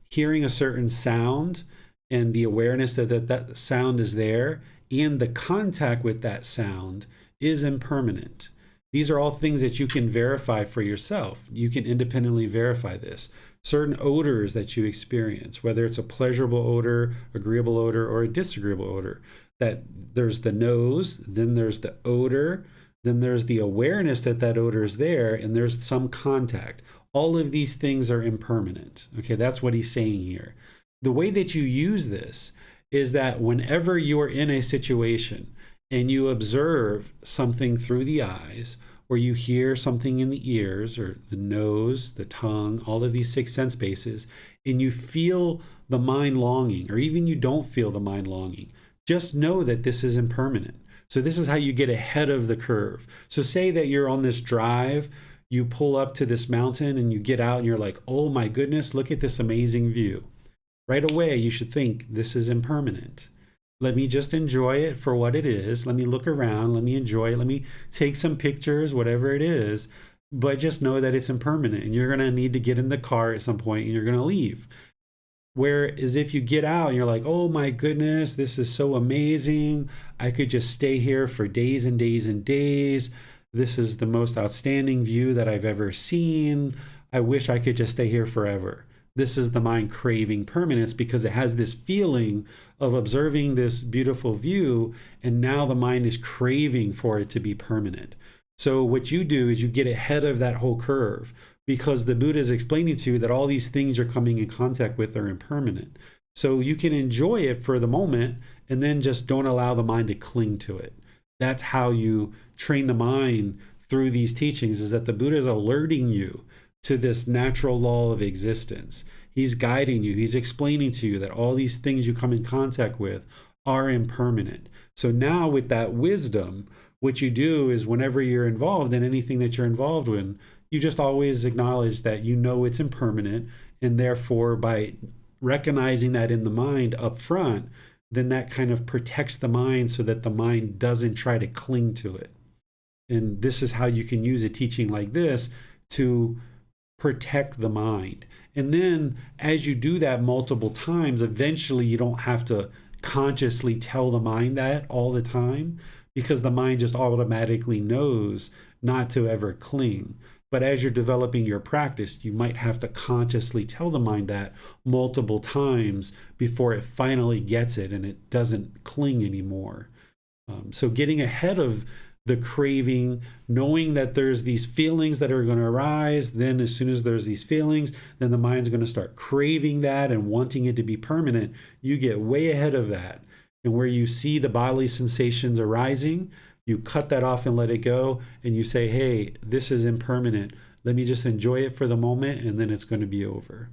Hearing a certain sound and the awareness that sound is there and the contact with that sound is impermanent. These are all things that you can verify for yourself. You can independently verify this. Certain odors that you experience, whether it's a pleasurable odor, agreeable odor, or a disagreeable odor, that there's the nose, then there's the odor, then there's the awareness that that odor is there, and there's some contact. All of these things are impermanent. Okay, that's what he's saying here. The way that you use this is that whenever you are in a situation and you observe something through the eyes, or you hear something in the ears or the nose, the tongue, all of these six sense bases, and you feel the mind longing, or even you don't feel the mind longing, just know that this is impermanent. So this is how you get ahead of the curve. So say that you're on this drive, you pull up to this mountain and you get out and you're like, oh my goodness, look at this amazing view. Right away, you should think this is impermanent. Let me just enjoy it for what it is. Let me look around. Let me enjoy it. Let me take some pictures, whatever it is. But just know that it's impermanent, and you're going to need to get in the car at some point and you're going to leave. Whereas if you get out and you're like, oh my goodness, this is so amazing. I could just stay here for days and days and days. This is the most outstanding view that I've ever seen. I wish I could just stay here forever. This is the mind craving permanence, because it has this feeling of observing this beautiful view, and now the mind is craving for it to be permanent. So what you do is you get ahead of that whole curve, because the Buddha is explaining to you that all these things you're coming in contact with are impermanent. So you can enjoy it for the moment, and then just don't allow the mind to cling to it. That's how you train the mind through these teachings, is that the Buddha is alerting you to this natural law of existence. He's guiding you. He's explaining to you that all these things you come in contact with are impermanent. So now with that wisdom, what you do is whenever you're involved in anything that you're involved in, you just always acknowledge that you know it's impermanent, and therefore by recognizing that in the mind up front, then that kind of protects the mind so that the mind doesn't try to cling to it. And this is how you can use a teaching like this to protect the mind. And then as you do that multiple times, eventually you don't have to consciously tell the mind that all the time, because the mind just automatically knows not to ever cling. But as you're developing your practice, you might have to consciously tell the mind that multiple times before it finally gets it and it doesn't cling anymore. So getting ahead of the craving, knowing that there's these feelings that are going to arise, then as soon as there's these feelings, then the mind's going to start craving that and wanting it to be permanent. You get way ahead of that. And where you see the bodily sensations arising, you cut that off and let it go, and you say, hey, this is impermanent. Let me just enjoy it for the moment, and then it's going to be over.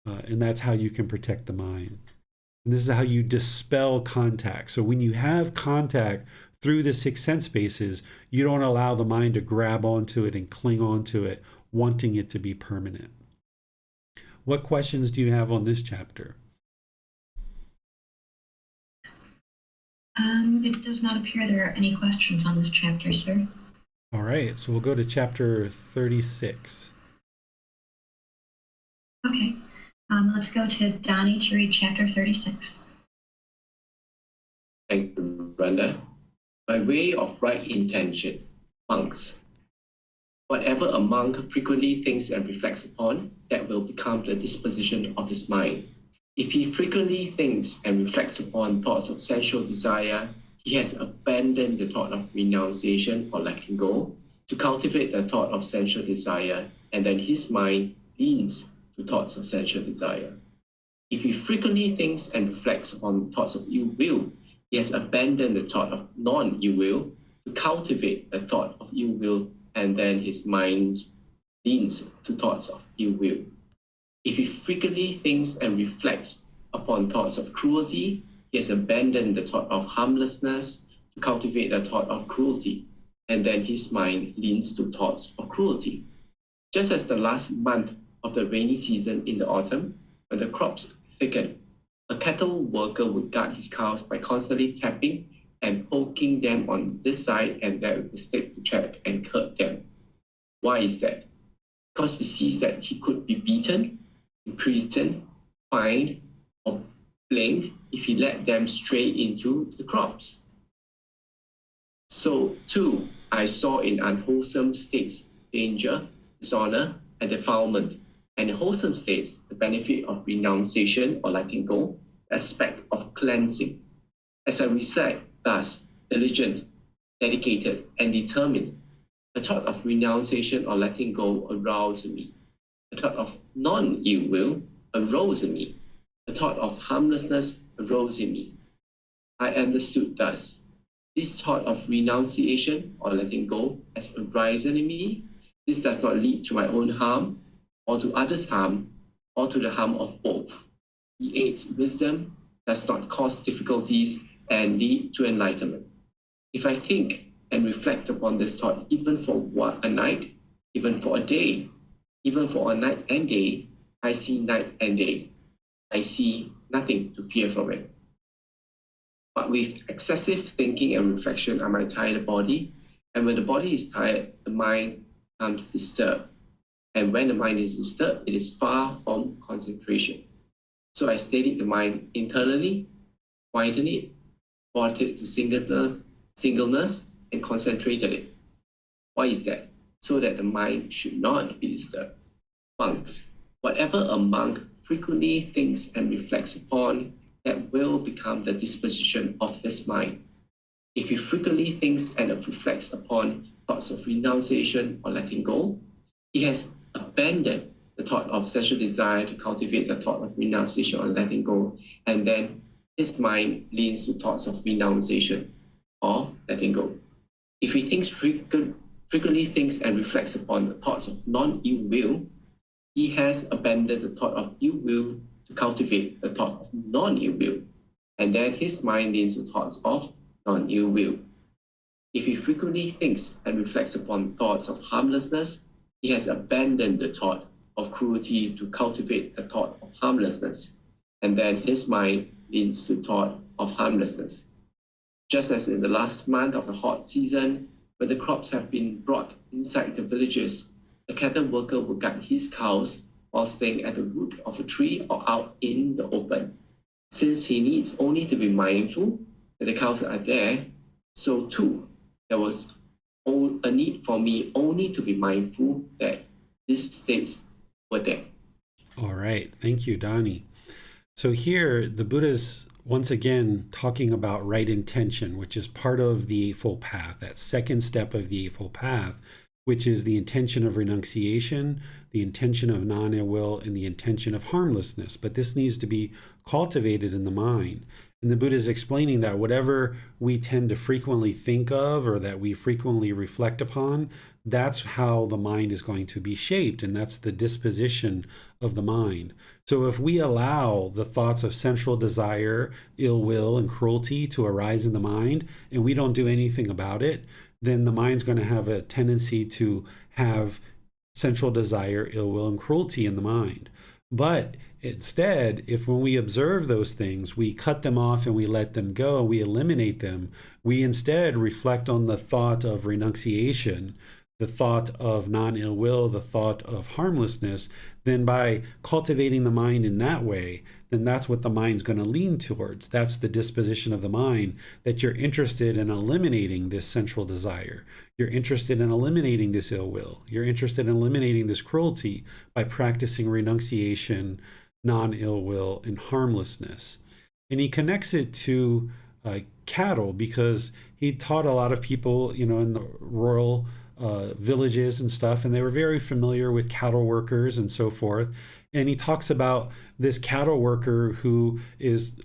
And that's how you can protect the mind. And this is how you dispel contact. So when you have contact through the six sense bases, you don't allow the mind to grab onto it and cling onto it, wanting it to be permanent. What questions do you have on this chapter? It does not appear there are any questions on this chapter, sir. All right, so we'll go to chapter 36. Okay, let's go to Donnie to read chapter 36. Thank you, Brenda. By way of right intention, monks. Whatever a monk frequently thinks and reflects upon, that will become the disposition of his mind. If he frequently thinks and reflects upon thoughts of sensual desire, he has abandoned the thought of renunciation or letting go to cultivate the thought of sensual desire, and then his mind leans to thoughts of sensual desire. If he frequently thinks and reflects upon thoughts of ill will, he has abandoned the thought of non-ill will to cultivate the thought of ill will, and then his mind leans to thoughts of ill will. If he frequently thinks and reflects upon thoughts of cruelty, he has abandoned the thought of harmlessness to cultivate the thought of cruelty, and then his mind leans to thoughts of cruelty. Just as the last month of the rainy season in the autumn, when the crops thicken, a cattle worker would guard his cows by constantly tapping and poking them on this side and that with a stick to check and curb them. Why is that? Because he sees that he could be beaten, imprisoned, fined, or blamed if he let them stray into the crops. So too, I saw in unwholesome states danger, dishonor, and defilement, and in wholesome states the benefit of renunciation or letting go, the aspect of cleansing. As I reflect thus, diligent, dedicated, and determined, the thought of renunciation or letting go aroused me. The thought of non-ill will arose in me. The thought of harmlessness arose in me. I understood thus. This thought of renunciation or letting go has arisen in me. This does not lead to my own harm or to others' harm or to the harm of both. He aids wisdom, does not cause difficulties, and lead to enlightenment. If I think and reflect upon this thought, even for a night, even for a day, even for a night and day, I see night and day. I see nothing to fear from it. But with excessive thinking and reflection, I might tire the body. And when the body is tired, the mind becomes disturbed. And when the mind is disturbed, it is far from concentration. So I steadied the mind internally, quieten it, brought it to singleness, and concentrated it. Why is that? So that the mind should not be disturbed. Monks, whatever a monk frequently thinks and reflects upon, that will become the disposition of his mind. If he frequently thinks and reflects upon thoughts of renunciation or letting go, he has abandoned the thought of sensual desire to cultivate the thought of renunciation or letting go, and then his mind leans to thoughts of renunciation or letting go. If he frequently thinks and reflects upon the thoughts of non-ill will, he has abandoned the thought of ill will to cultivate the thought of non-ill will, and then his mind leans to thoughts of non-ill will. If he frequently thinks and reflects upon thoughts of harmlessness, he has abandoned the thought of cruelty to cultivate the thought of harmlessness, and then his mind leans to thought of harmlessness. Just as in the last month of the hot season, when the crops have been brought inside the villages, the cattle worker will guide his cows while staying at the root of a tree or out in the open. Since he needs only to be mindful that the cows are there, so too there was a need for me only to be mindful that these states were there. All right. Thank you, Donnie. So here, the Buddha's once again talking about right intention, which is part of the Eightfold Path, that second step of the Eightfold Path, which is the intention of renunciation, the intention of non-ill will, and the intention of harmlessness. But this needs to be cultivated in the mind. And the Buddha is explaining that whatever we tend to frequently think of or that we frequently reflect upon, that's how the mind is going to be shaped, and that's the disposition of the mind. So if we allow the thoughts of sensual desire, ill will, and cruelty to arise in the mind, and we don't do anything about it, then the mind's going to have a tendency to have sensual desire, ill will, and cruelty in the mind. But instead, if when we observe those things, we cut them off and we let them go, we eliminate them, we instead reflect on the thought of renunciation, the thought of non-ill will, the thought of harmlessness, then by cultivating the mind in that way, then that's what the mind's going to lean towards. That's the disposition of the mind, that you're interested in eliminating this sensual desire. You're interested in eliminating this ill will. You're interested in eliminating this cruelty by practicing renunciation, non-ill will, and harmlessness. And he connects it to cattle, because he taught a lot of people, in the rural villages and stuff, and they were very familiar with cattle workers and so forth. And he talks about this cattle worker who is,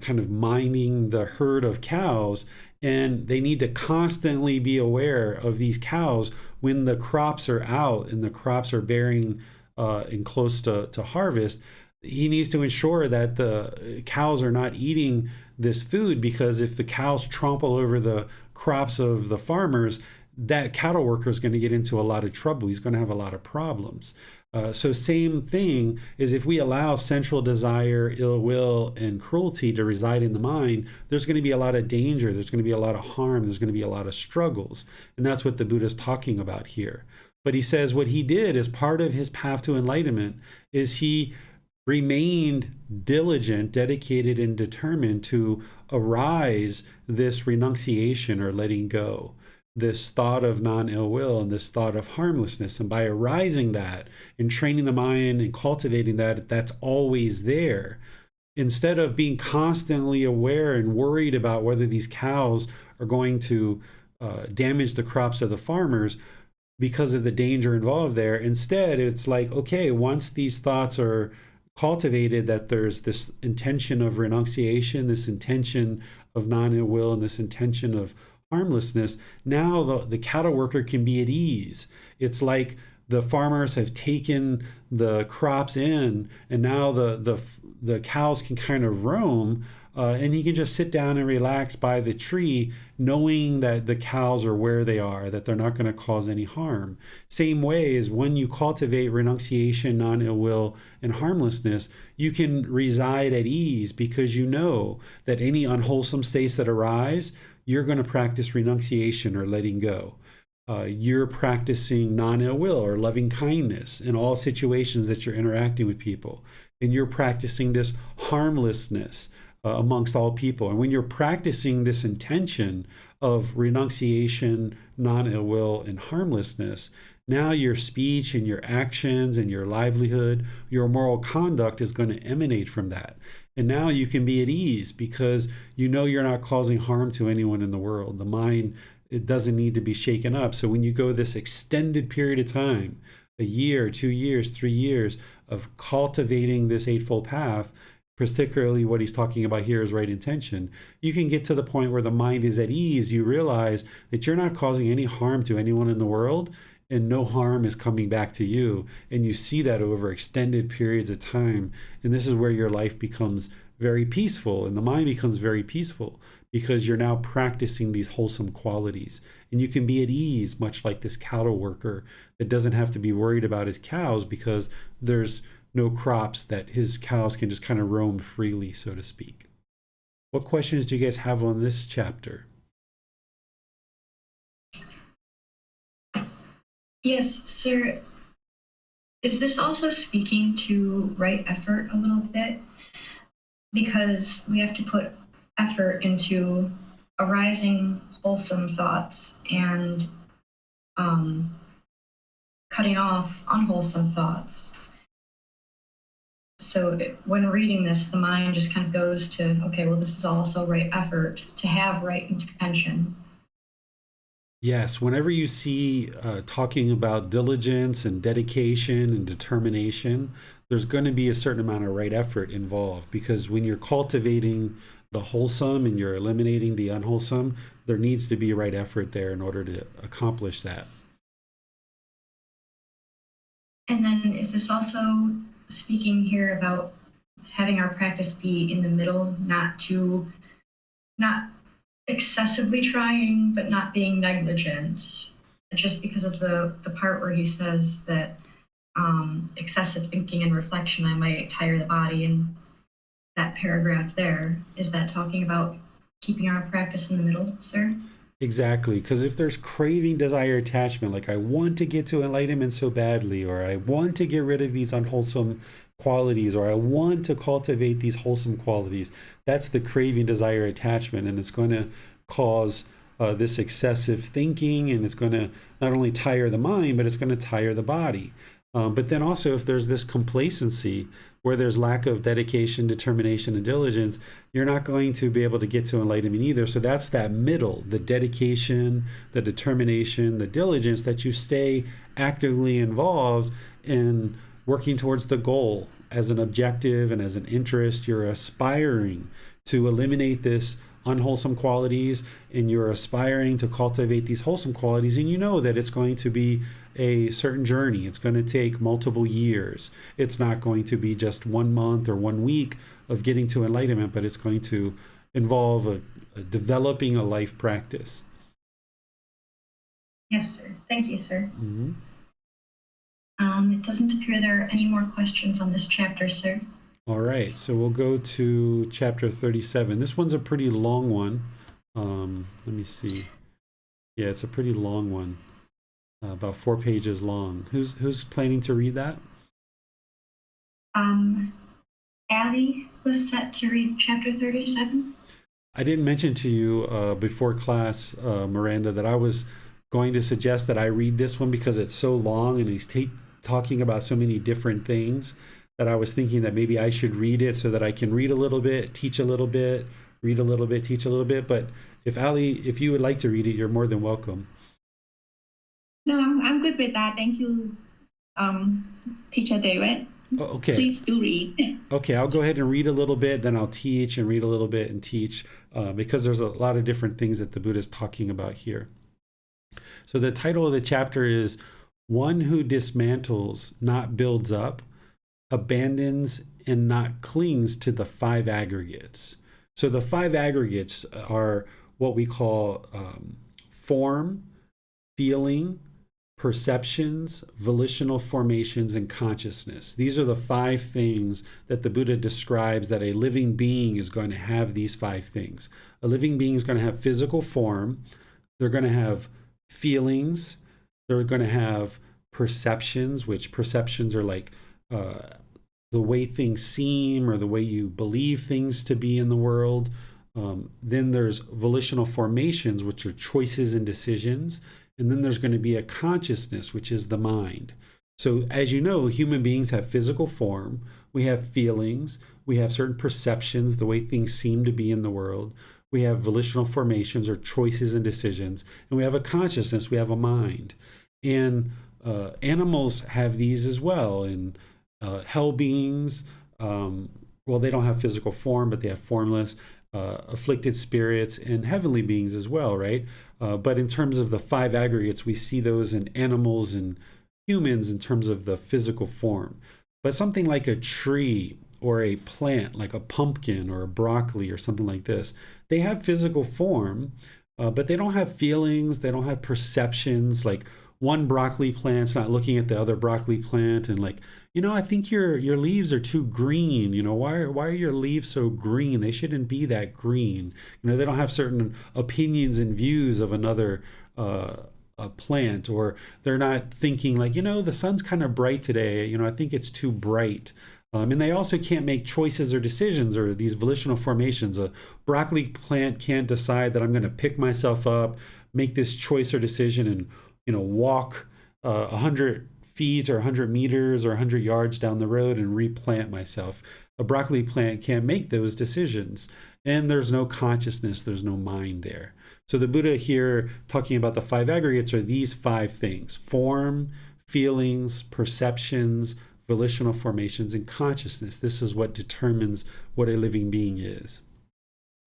kind of minding the herd of cows, and they need to constantly be aware of these cows when the crops are out and the crops are bearing and close to harvest. He needs to ensure that the cows are not eating this food, because if the cows trample over the crops of the farmers, that cattle worker is going to get into a lot of trouble. He's going to have a lot of problems. So same thing is, if we allow sensual desire, ill will, and cruelty to reside in the mind, there's going to be a lot of danger. There's going to be a lot of harm. There's going to be a lot of struggles. And that's what the Buddha is talking about here. But he says what he did as part of his path to enlightenment is he remained diligent, dedicated, and determined to arise this renunciation or letting go, this thought of non-ill will and this thought of harmlessness. And by arising that and training the mind and cultivating that, that's always there. Instead of being constantly aware and worried about whether these cows are going to damage the crops of the farmers because of the danger involved there, instead it's like, okay, once these thoughts are cultivated, that there's this intention of renunciation, this intention of non-ill will, and this intention of harmlessness, now the cattle worker can be at ease. It's like the farmers have taken the crops in, and now the cows can kind of roam, and he can just sit down and relax by the tree, knowing that the cows are where they are, that they're not going to cause any harm. Same way as when you cultivate renunciation, non-ill will, and harmlessness, you can reside at ease because you know that any unwholesome states that arise, you're going to practice renunciation or letting go. You're practicing non-ill will or loving kindness in all situations that you're interacting with people. And you're practicing this harmlessness amongst all people. And when you're practicing this intention of renunciation, non-ill will, and harmlessness, now your speech and your actions and your livelihood, your moral conduct is going to emanate from that. And now you can be at ease because you know you're not causing harm to anyone in the world. The mind, it doesn't need to be shaken up. So when you go this extended period of time, a year, 2 years, 3 years of cultivating this Eightfold Path, particularly what he's talking about here is right intention, you can get to the point where the mind is at ease. You realize that you're not causing any harm to anyone in the world, and no harm is coming back to you. And you see that over extended periods of time. And this is where your life becomes very peaceful, and the mind becomes very peaceful because you're now practicing these wholesome qualities. And you can be at ease, much like this cattle worker that doesn't have to be worried about his cows because there's no crops, that his cows can just kind of roam freely, so to speak. What questions do you guys have on this chapter? Yes, sir. Is this also speaking to right effort a little bit? Because we have to put effort into arising wholesome thoughts and cutting off unwholesome thoughts. So when reading this, the mind just kind of goes to, okay, well, this is also right effort to have right intention. Yes, whenever you see talking about diligence and dedication and determination, there's going to be a certain amount of right effort involved, because when you're cultivating the wholesome and you're eliminating the unwholesome, there needs to be right effort there in order to accomplish that. And then is this also speaking here about having our practice be in the middle, not excessively trying, but not being negligent? Just because of the part where he says that excessive thinking and reflection, I might tire the body, and that paragraph there, is that talking about keeping our practice in the middle, sir? Exactly, because if there's craving, desire, attachment, like I want to get to enlightenment so badly, or I want to get rid of these unwholesome qualities, or I want to cultivate these wholesome qualities, that's the craving, desire, attachment, and it's going to cause this excessive thinking, and it's going to not only tire the mind, but it's going to tire the body. But then also, if there's this complacency where there's lack of dedication, determination, and diligence, you're not going to be able to get to enlightenment either. So that's that middle, the dedication, the determination, the diligence, that you stay actively involved in working towards the goal as an objective and as an interest. You're aspiring to eliminate this unwholesome qualities, and you're aspiring to cultivate these wholesome qualities, and you know that it's going to be a certain journey. It's going to take multiple years. It's not going to be just 1 month or 1 week of getting to enlightenment, but it's going to involve a developing a life practice. Yes, sir. Thank you, sir. Mm-hmm. It doesn't appear there are any more questions on this chapter, sir. All right, so we'll go to chapter 37. This one's a pretty long one. Let me see. Yeah, it's a pretty long one, about 4 pages long. Who's planning to read that? Allie was set to read chapter 37. I didn't mention to you before class, Miranda, that I was going to suggest that I read this one because it's so long and he's talking about so many different things, that I was thinking that maybe I should read it so that I can read a little bit, teach a little bit, read a little bit, teach a little bit. But if you would like to read it, you're more than welcome. No, I'm good with that. Thank you, Teacher David. Okay. Please do read. Okay, I'll go ahead and read a little bit, then I'll teach and read a little bit and teach, because there's a lot of different things that the Buddha is talking about here. So the title of the chapter is One Who Dismantles, Not Builds Up, Abandons and Not Clings to the Five Aggregates. So the five aggregates are what we call form, feeling, perceptions, volitional formations, and consciousness. These are the five things that the Buddha describes that a living being is going to have. These five things. A living being is going to have physical form. They're going to have feelings. They're going to have perceptions, which perceptions are like the way things seem or the way you believe things to be in the world. Then there's volitional formations, which are choices and decisions. And then there's going to be a consciousness, which is the mind. So as you know, human beings have physical form. We have feelings. We have certain perceptions, the way things seem to be in the world. We have volitional formations or choices and decisions. And we have a consciousness. We have a mind. And animals have these as well. And hell beings, well, they don't have physical form, but they have formless. Afflicted spirits and heavenly beings as well, right? But in terms of the five aggregates, we see those in animals and humans in terms of the physical form. But something like a tree or a plant, like a pumpkin or a broccoli or something like this, they have physical form, but they don't have feelings, they don't have perceptions. Like one broccoli plant's not looking at the other broccoli plant and like, I think your leaves are too green. Why are your leaves so green? They shouldn't be that green. They don't have certain opinions and views of another plant, or they're not thinking like, the sun's kind of bright today. I think it's too bright. And they also can't make choices or decisions or these volitional formations. A broccoli plant can't decide that I'm going to pick myself up, make this choice or decision and, walk 100 feet or 100 meters or 100 yards down the road and replant myself. A broccoli plant can't make those decisions. And there's no consciousness, there's no mind there. So the Buddha here talking about the five aggregates are these five things: form, feelings, perceptions, volitional formations, and consciousness. This is what determines what a living being is.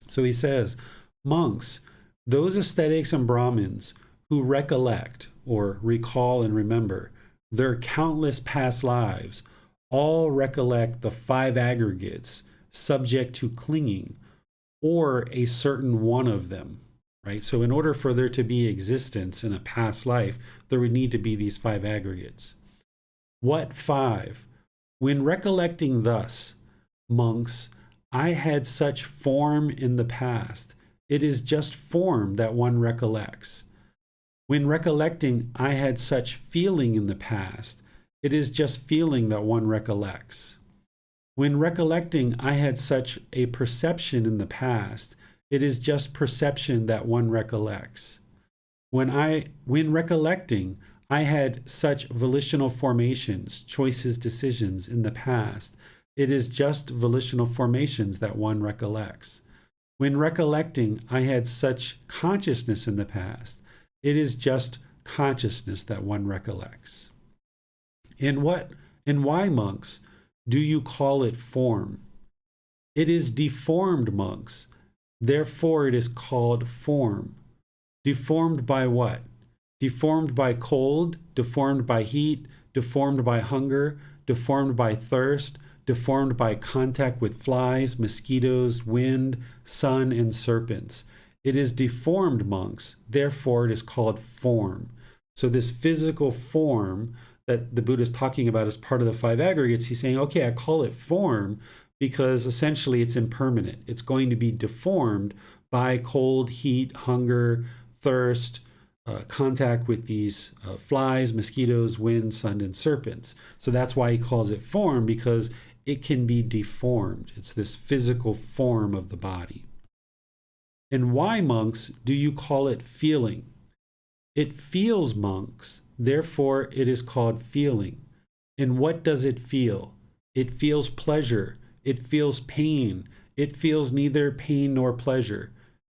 So he says, monks, those ascetics and Brahmins who recollect or recall and remember their countless past lives, all recollect the five aggregates subject to clinging, or a certain one of them, right? So in order for there to be existence in a past life, there would need to be these five aggregates. What five? When recollecting thus, monks, I had such form in the past. It is just form that one recollects. When recollecting, I had such feeling in the past. It is just feeling that one recollects. When recollecting, I had such a perception in the past. It is just perception that one recollects. When recollecting, I had such volitional formations, choices, decisions in the past. It is just volitional formations that one recollects. When recollecting, I had such consciousness in the past. It is just consciousness that one recollects. And why, monks, do you call it form? It is deformed, monks. Therefore it is called form. Deformed by what? Deformed by cold, deformed by heat, deformed by hunger, deformed by thirst, deformed by contact with flies, mosquitoes, wind, sun, and serpents. It is deformed, monks. Therefore, it is called form. So this physical form that the Buddha is talking about as part of the five aggregates, he's saying, okay, I call it form because essentially it's impermanent. It's going to be deformed by cold, heat, hunger, thirst, contact with these flies, mosquitoes, wind, sun, and serpents. So that's why he calls it form, because it can be deformed. It's this physical form of the body. And why, monks, do you call it feeling? It feels, monks, therefore it is called feeling. And what does it feel? It feels pleasure. It feels pain. It feels neither pain nor pleasure.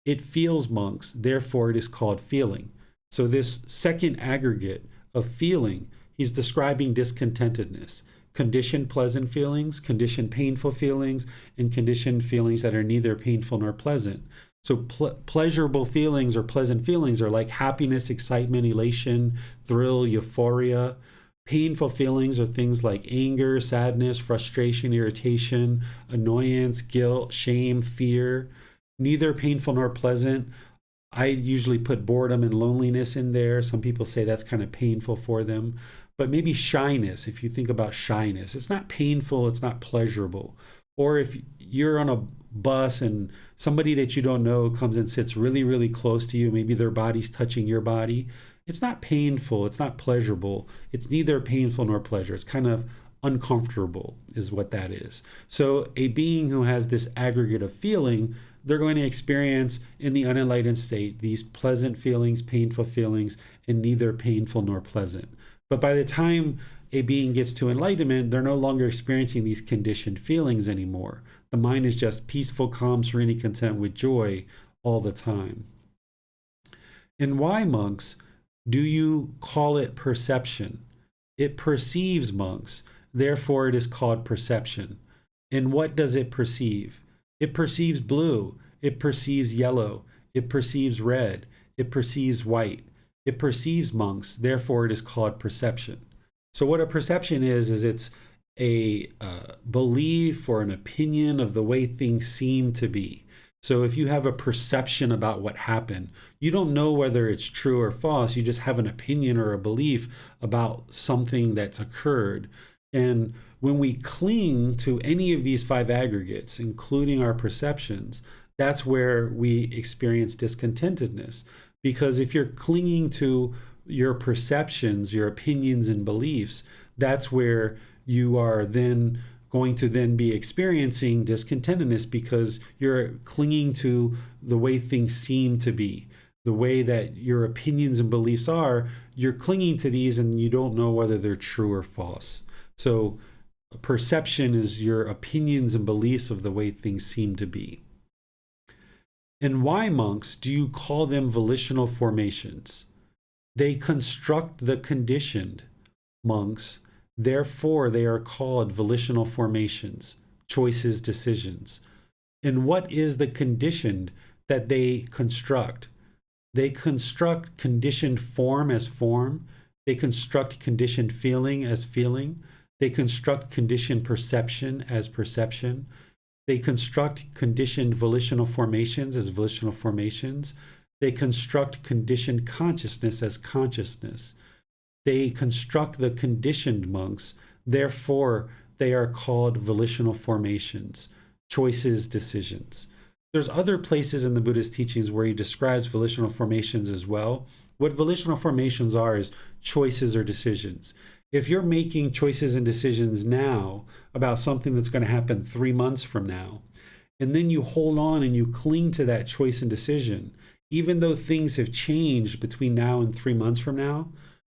It feels, monks, therefore it is called feeling. So this second aggregate of feeling, he's describing discontentedness. conditioned pleasant feelings, conditioned painful feelings, and conditioned feelings that are neither painful nor pleasant. So pleasurable feelings or pleasant feelings are like happiness, excitement, elation, thrill, euphoria. Painful feelings are things like anger, sadness, frustration, irritation, annoyance, guilt, shame, fear. Neither painful nor pleasant. I usually put boredom and loneliness in there. Some people say that's kind of painful for them. But maybe shyness, if you think about shyness, it's not painful, it's not pleasurable. Or if you're on a bus and somebody that you don't know comes and sits really, really close to you, maybe their body's touching your body, it's not painful, it's not pleasurable. It's neither painful nor pleasure. It's kind of uncomfortable is what that is. So a being who has this aggregate of feeling, they're going to experience in the unenlightened state these pleasant feelings, painful feelings, and neither painful nor pleasant. But by the time a being gets to enlightenment, they're no longer experiencing these conditioned feelings anymore. The mind is just peaceful, calm, serenity, content with joy all the time. And why, monks, do you call it perception? It perceives, monks, therefore it is called perception. And what does it perceive? It perceives blue, it perceives yellow, it perceives red, it perceives white. It perceives, monks, therefore it is called perception. So what a perception is it's a belief or an opinion of the way things seem to be. So if you have a perception about what happened, you don't know whether it's true or false, you just have an opinion or a belief about something that's occurred. And when we cling to any of these 5 aggregates, including our perceptions, that's where we experience discontentedness. Because if you're clinging to your perceptions, your opinions and beliefs, that's where you are then going to then be experiencing discontentedness, because you're clinging to the way things seem to be, the way that your opinions and beliefs are. You're clinging to these and you don't know whether they're true or false. So perception is your opinions and beliefs of the way things seem to be. And why, monks, do you call them volitional formations? They construct the conditioned, monks. Therefore, they are called volitional formations, choices, decisions. And what is the conditioned that they construct? They construct conditioned form as form. They construct conditioned feeling as feeling. They construct conditioned perception as perception. They construct conditioned volitional formations as volitional formations. They construct conditioned consciousness as consciousness. They construct the conditioned, monks. Therefore, they are called volitional formations, choices, decisions. There's other places in the Buddhist teachings where he describes volitional formations as well. What volitional formations are is choices or decisions. If you're making choices and decisions now about something that's going to happen 3 months from now, and then you hold on and you cling to that choice and decision, even though things have changed between now and 3 months from now,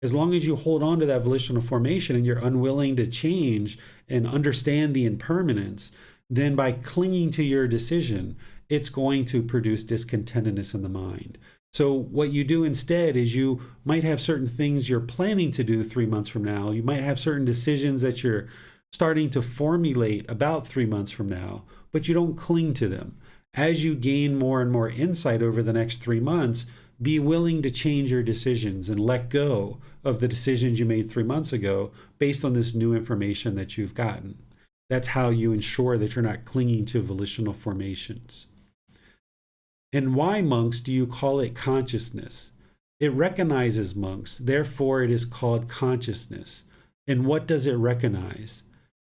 as long as you hold on to that volitional formation and you're unwilling to change and understand the impermanence, then by clinging to your decision, it's going to produce discontentedness in the mind. So what you do instead is you might have certain things you're planning to do 3 months from now. You might have certain decisions that you're starting to formulate about 3 months from now, but you don't cling to them. As you gain more and more insight over the next 3 months, be willing to change your decisions and let go of the decisions you made 3 months ago based on this new information that you've gotten. That's how you ensure that you're not clinging to volitional formations. And why, monks, do you call it consciousness? It recognizes, monks, therefore it is called consciousness. And what does it recognize?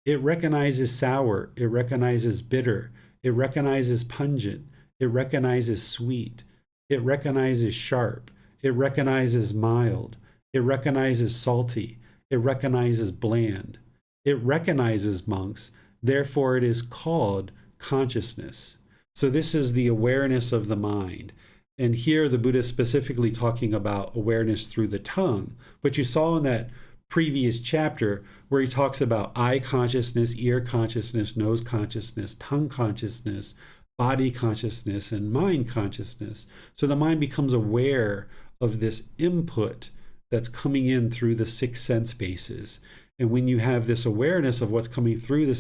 It recognizes sour, it recognizes bitter, it recognizes pungent, it recognizes sweet, it recognizes sharp, it recognizes mild, it recognizes salty, it recognizes bland. It recognizes, monks, therefore it is called consciousness. So this is the awareness of the mind. And here the Buddha is specifically talking about awareness through the tongue. But you saw in that previous chapter where he talks about eye consciousness, ear consciousness, nose consciousness, tongue consciousness, body consciousness, and mind consciousness. So the mind becomes aware of this input that's coming in through the 6 sense bases. And when you have this awareness of what's coming through the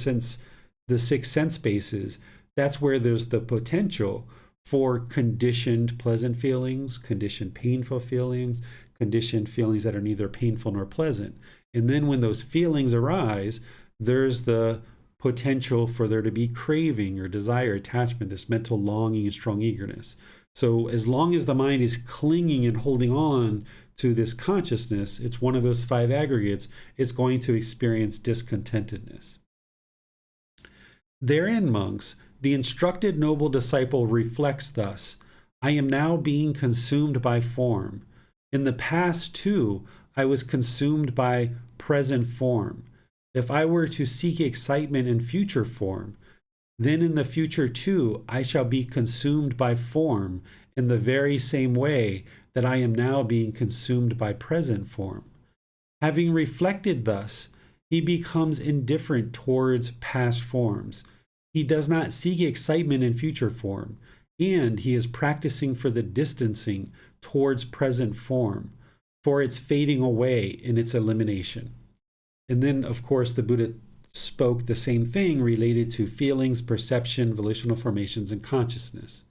six sense bases, that's where there's the potential for conditioned pleasant feelings, conditioned painful feelings, conditioned feelings that are neither painful nor pleasant. And then when those feelings arise, there's the potential for there to be craving or desire, attachment, this mental longing and strong eagerness. So as long as the mind is clinging and holding on to this consciousness, it's one of those five aggregates, it's going to experience discontentedness. Therein, monks, the instructed noble disciple reflects thus: I am now being consumed by form. In the past, too, I was consumed by present form. If I were to seek excitement in future form, then in the future, too, I shall be consumed by form in the very same way that I am now being consumed by present form. Having reflected thus, he becomes indifferent towards past forms. He does not seek excitement in future form, and he is practicing for the distancing towards present form, for its fading away in its elimination. And then, of course, the Buddha spoke the same thing related to feelings, perception, volitional formations, and consciousness.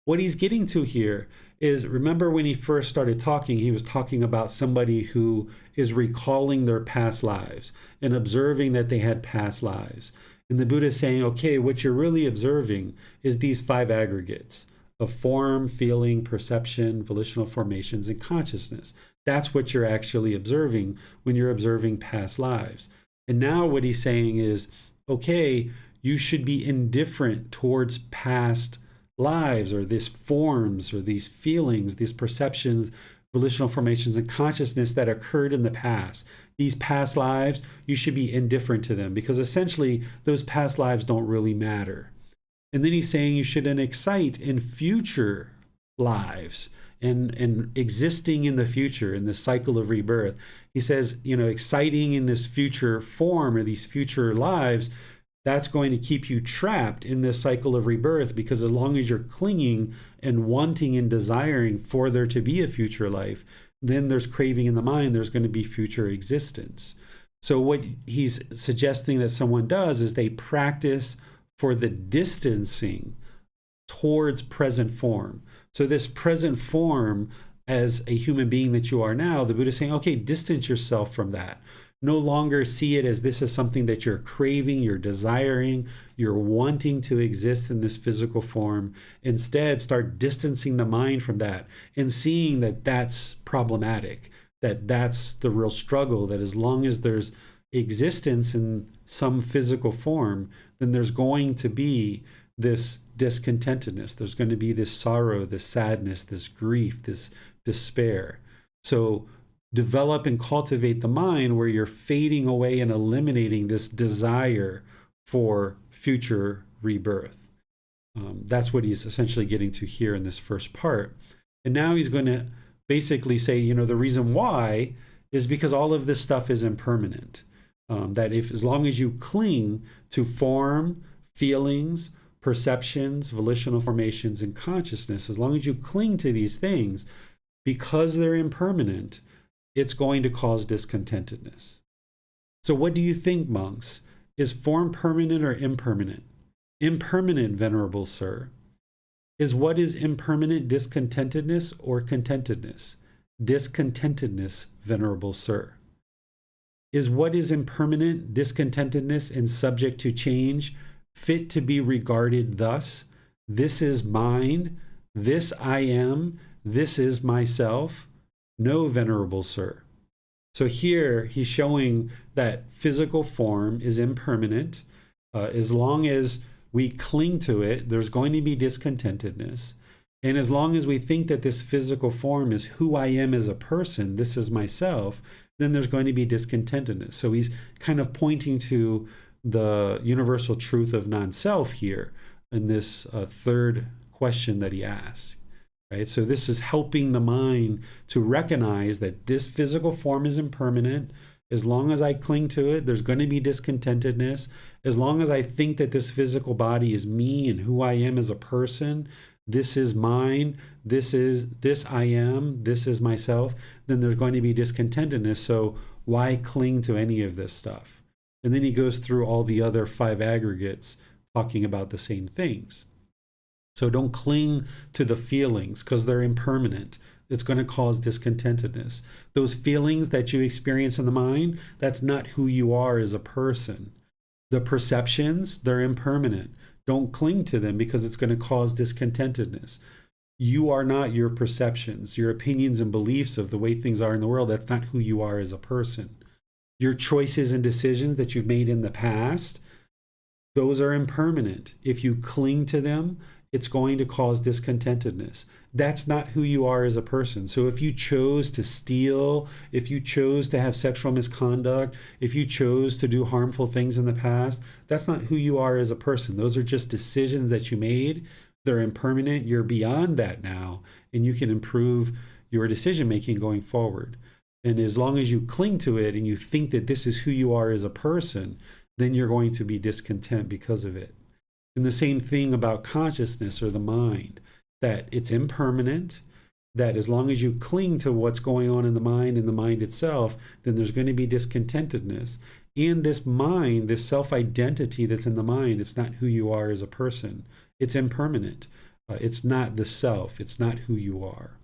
What he's getting to here is, remember when he first started talking, he was talking about somebody who is recalling their past lives and observing that they had past lives. And the Buddha is saying, okay, what you're really observing is these five aggregates of form, feeling, perception, volitional formations, and consciousness. That's what you're actually observing when you're observing past lives. And now what he's saying is, okay, you should be indifferent towards past lives or these forms or these feelings, these perceptions, volitional formations, and consciousness that occurred in the past. These past lives, you should be indifferent to them because essentially those past lives don't really matter. And then he's saying you shouldn't excite in future lives and existing in the future, in the cycle of rebirth. He says, exciting in this future form or these future lives, that's going to keep you trapped in this cycle of rebirth, because as long as you're clinging and wanting and desiring for there to be a future life, then there's craving in the mind, there's going to be future existence. So what he's suggesting that someone does is they practice for the distancing towards present form. So this present form as a human being that you are now, the Buddha is saying, okay, distance yourself from that. No longer see it as this is something that you're craving, you're desiring, you're wanting to exist in this physical form. Instead, start distancing the mind from that and seeing that that's problematic, that that's the real struggle, that as long as there's existence in some physical form, then there's going to be this discontentedness. There's going to be this sorrow, this sadness, this grief, this despair. So develop and cultivate the mind where you're fading away and eliminating this desire for future rebirth. That's what he's essentially getting to here in this first part. And now he's going to basically say, the reason why is because all of this stuff is impermanent. That as long as you cling to form, feelings, perceptions, volitional formations, and consciousness, as long as you cling to these things, because they're impermanent, it's going to cause discontentedness. So what do you think, monks? Is form permanent or impermanent? Impermanent, Venerable Sir. Is what is impermanent discontentedness or contentedness? Discontentedness, Venerable Sir. Is what is impermanent discontentedness and subject to change fit to be regarded thus? This is mine, this I am, this is myself? No, Venerable Sir. So here he's showing that physical form is impermanent. As long as we cling to it, there's going to be discontentedness. And as long as we think that this physical form is who I am as a person, this is myself, then there's going to be discontentedness. So he's kind of pointing to the universal truth of non-self here in this third question that he asks. Right? So this is helping the mind to recognize that this physical form is impermanent. As long as I cling to it, there's going to be discontentedness. As long as I think that this physical body is me and who I am as a person, this is mine, this I am, this is myself, then there's going to be discontentedness. So why cling to any of this stuff? And then he goes through all the other 5 aggregates talking about the same things. So don't cling to the feelings because they're impermanent. It's going to cause discontentedness. Those feelings that you experience in the mind, that's not who you are as a person. The perceptions, they're impermanent. Don't cling to them because it's going to cause discontentedness. You are not your perceptions, your opinions and beliefs of the way things are in the world. That's not who you are as a person. Your choices and decisions that you've made in the past, those are impermanent. If you cling to them, it's going to cause discontentedness. That's not who you are as a person. So if you chose to steal, if you chose to have sexual misconduct, if you chose to do harmful things in the past, that's not who you are as a person. Those are just decisions that you made. They're impermanent. You're beyond that now, and you can improve your decision making going forward. And as long as you cling to it and you think that this is who you are as a person, then you're going to be discontent because of it. And the same thing about consciousness or the mind, that it's impermanent, that as long as you cling to what's going on in the mind and the mind itself, then there's going to be discontentedness. And this mind, this self-identity that's in the mind, it's not who you are as a person. It's impermanent. It's not the self. It's not who you are.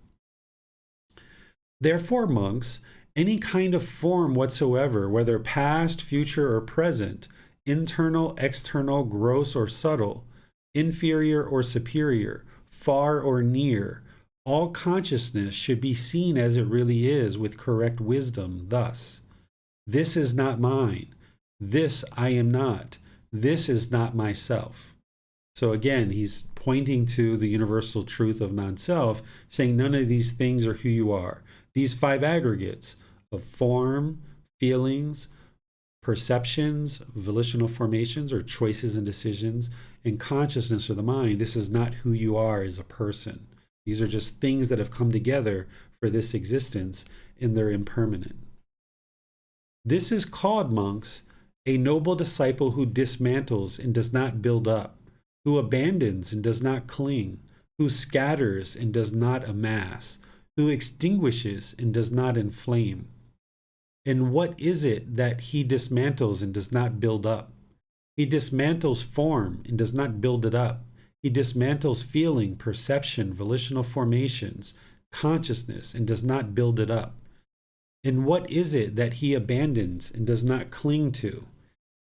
Therefore, monks, any kind of form whatsoever, whether past, future, or present, internal, external, gross or subtle, inferior or superior, far or near, all consciousness should be seen as it really is with correct wisdom thus: this is not mine, this I am not, this is not myself. So again, he's pointing to the universal truth of non-self, saying none of these things are who you are. These 5 aggregates of form, feelings, perceptions, volitional formations or choices and decisions, and consciousness or the mind, this is not who you are as a person. These are just things that have come together for this existence, and they're impermanent. This is called, monks, a noble disciple who dismantles and does not build up, who abandons and does not cling, who scatters and does not amass, who extinguishes and does not inflame. And what is it that he dismantles and does not build up? He dismantles form and does not build it up. He dismantles feeling, perception, volitional formations, consciousness, and does not build it up. And what is it that he abandons and does not cling to?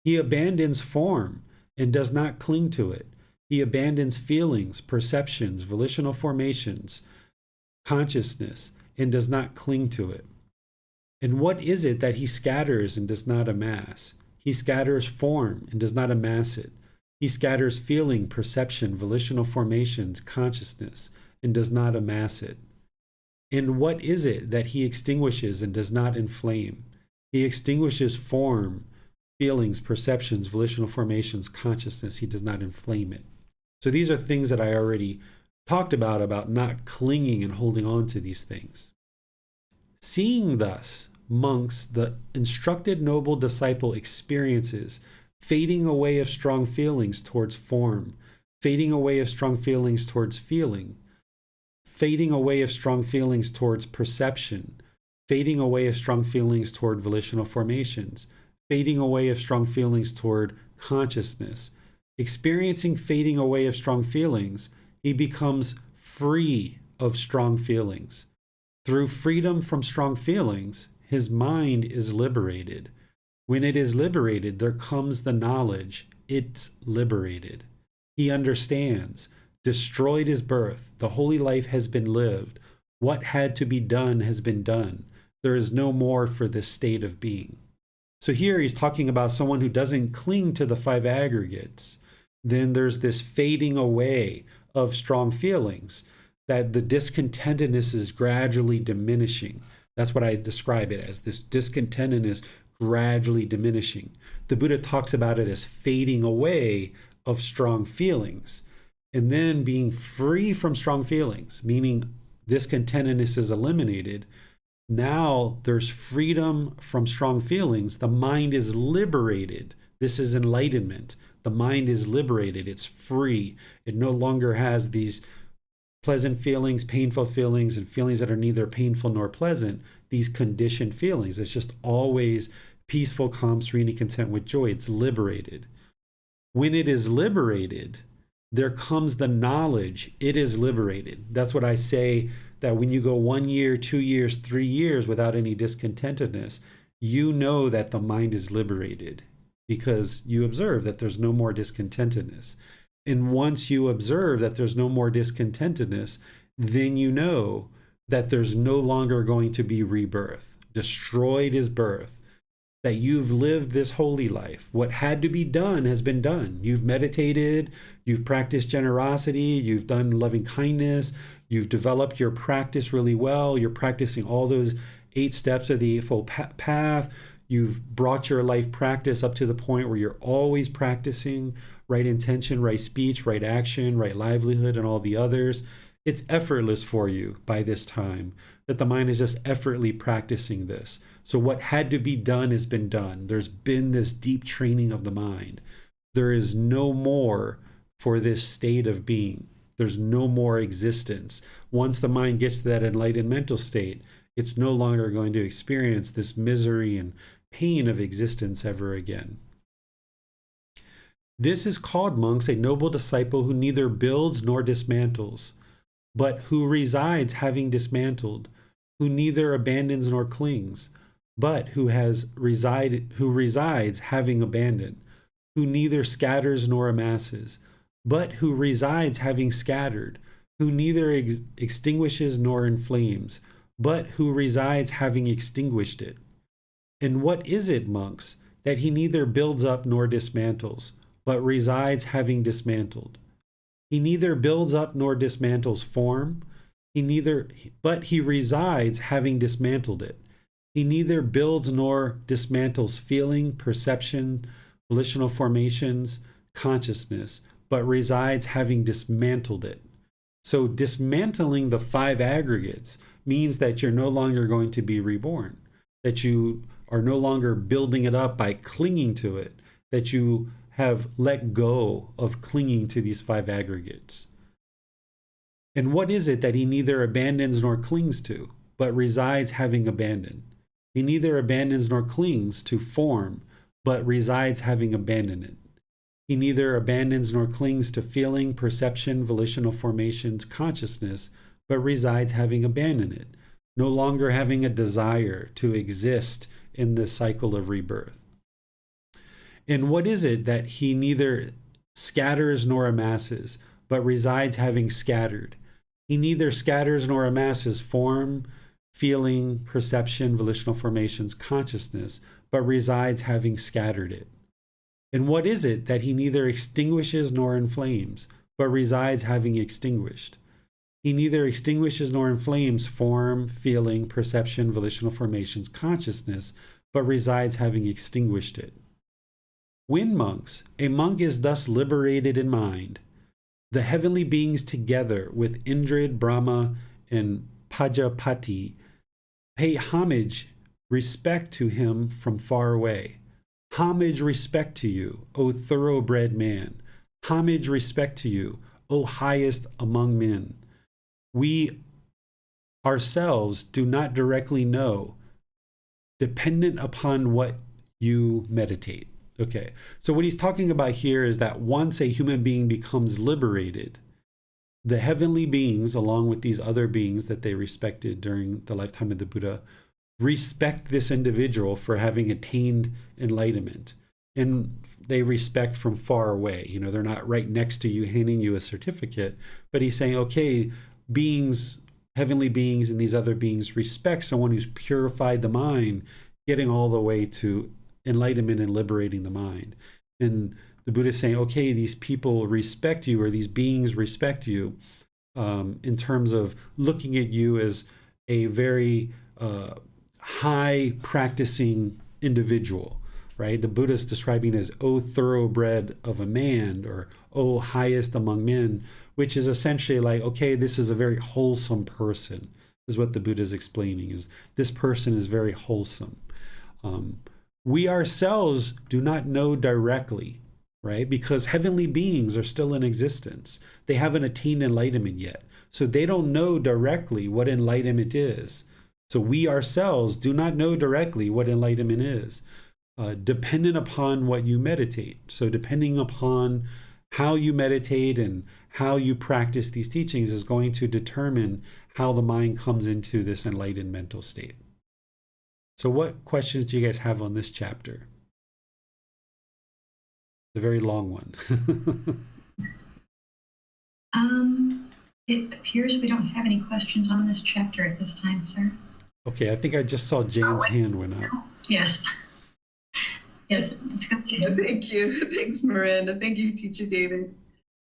He abandons form and does not cling to it. He abandons feelings, perceptions, volitional formations, consciousness, and does not cling to it. And what is it that he scatters and does not amass? He scatters form and does not amass it. He scatters feeling, perception, volitional formations, consciousness, and does not amass it. And what is it that he extinguishes and does not inflame? He extinguishes form, feelings, perceptions, volitional formations, consciousness. He does not inflame it. So these are things that I already talked about not clinging and holding on to these things. Seeing thus, monks, the instructed noble disciple experiences fading away of strong feelings towards form, fading away of strong feelings towards feeling, fading away of strong feelings towards perception, fading away of strong feelings toward volitional formations, fading away of strong feelings toward consciousness. Experiencing fading away of strong feelings, he becomes free of strong feelings. Through freedom from strong feelings, his mind is liberated. When it is liberated, there comes the knowledge it's liberated. He understands. Destroyed is birth. The holy life has been lived. What had to be done has been done. There is no more for this state of being. So here he's talking about someone who doesn't cling to the 5 aggregates. Then there's this fading away of strong feelings, that the discontentedness is gradually diminishing. That's what I describe it as, this discontentedness gradually diminishing. The Buddha talks about it as fading away of strong feelings. And then being free from strong feelings, meaning discontentedness is eliminated. Now there's freedom from strong feelings. The mind is liberated. This is enlightenment. The mind is liberated. It's free. It no longer has these pleasant feelings, painful feelings, and feelings that are neither painful nor pleasant, these conditioned feelings. It's just always peaceful, calm, serenity, content with joy. It's liberated. When it is liberated, there comes the knowledge it is liberated. That's what I say, that when you go 1 year, 2 years, 3 years without any discontentedness, you know that the mind is liberated because you observe that there's no more discontentedness. And once you observe that there's no more discontentedness, then you know that there's no longer going to be rebirth. Destroyed is birth. That you've lived this holy life. What had to be done has been done. You've meditated, you've practiced generosity, you've done loving kindness, you've developed your practice really well, you're practicing all those 8 steps of the Eightfold Path, you've brought your life practice up to the point where you're always practicing right intention, right speech, right action, right livelihood, and all the others. It's effortless for you by this time, that the mind is just effortlessly practicing this. So what had to be done has been done. There's been this deep training of the mind. There is no more for this state of being. There's no more existence. Once the mind gets to that enlightened mental state, it's no longer going to experience this misery and pain of existence ever again. This is called, monks, a noble disciple who neither builds nor dismantles, but who resides having dismantled, who neither abandons nor clings, but who resides having abandoned, who neither scatters nor amasses, but who resides having scattered, who neither extinguishes nor inflames, but who resides having extinguished it. And what is it, monks, that he neither builds up nor dismantles, but resides having dismantled? He neither builds up nor dismantles form, but he resides having dismantled it. He neither builds nor dismantles feeling, perception, volitional formations, consciousness, but resides having dismantled it. So dismantling the 5 aggregates means that you're no longer going to be reborn, that you are no longer building it up by clinging to it, that you have let go of clinging to these 5 aggregates. And what is it that he neither abandons nor clings to, but resides having abandoned? He neither abandons nor clings to form, but resides having abandoned it. He neither abandons nor clings to feeling, perception, volitional formations, consciousness, but resides having abandoned it, no longer having a desire to exist in this cycle of rebirth. And what is it that he neither scatters nor amasses, but resides having scattered? He neither scatters nor amasses form, feeling, perception, volitional formations, consciousness, but resides having scattered it. And what is it that he neither extinguishes nor inflames, but resides having extinguished? He neither extinguishes nor inflames form, feeling, perception, volitional formations, consciousness, but resides having extinguished it. When, monks, a monk is thus liberated in mind, the heavenly beings together with Indrid, Brahma, and Pajapati pay homage, respect to him from far away. Homage, respect to you, O thoroughbred man. Homage, respect to you, O highest among men. We ourselves do not directly know, dependent upon what you meditate. Okay, so what he's talking about here is that once a human being becomes liberated, the heavenly beings, along with these other beings that they respected during the lifetime of the Buddha, respect this individual for having attained enlightenment. And they respect from far away. You know, they're not right next to you handing you a certificate, but he's saying, okay, beings, heavenly beings and these other beings respect someone who's purified the mind, getting all the way to enlightenment and liberating the mind. And the Buddha is saying, okay, these people respect you, or these beings respect you, in terms of looking at you as a very high practicing individual, right? The Buddha is describing as, O thoroughbred of a man, or O highest among men, which is essentially like, okay, this is a very wholesome person, is what the Buddha is explaining, is this person is very wholesome. We ourselves do not know directly, right? Because heavenly beings are still in existence. They haven't attained enlightenment yet. So they don't know directly what enlightenment is. So we ourselves do not know directly what enlightenment is, dependent upon what you meditate. So depending upon how you meditate and how you practice these teachings is going to determine how the mind comes into this enlightened mental state. So what questions do you guys have on this chapter? It's a very long one. It appears we don't have any questions on this chapter at this time, sir. Okay, I think I just saw Jan's hand went up. Yes. Yes, let's go. Thank you. Thanks, Miranda. Thank you, Teacher David.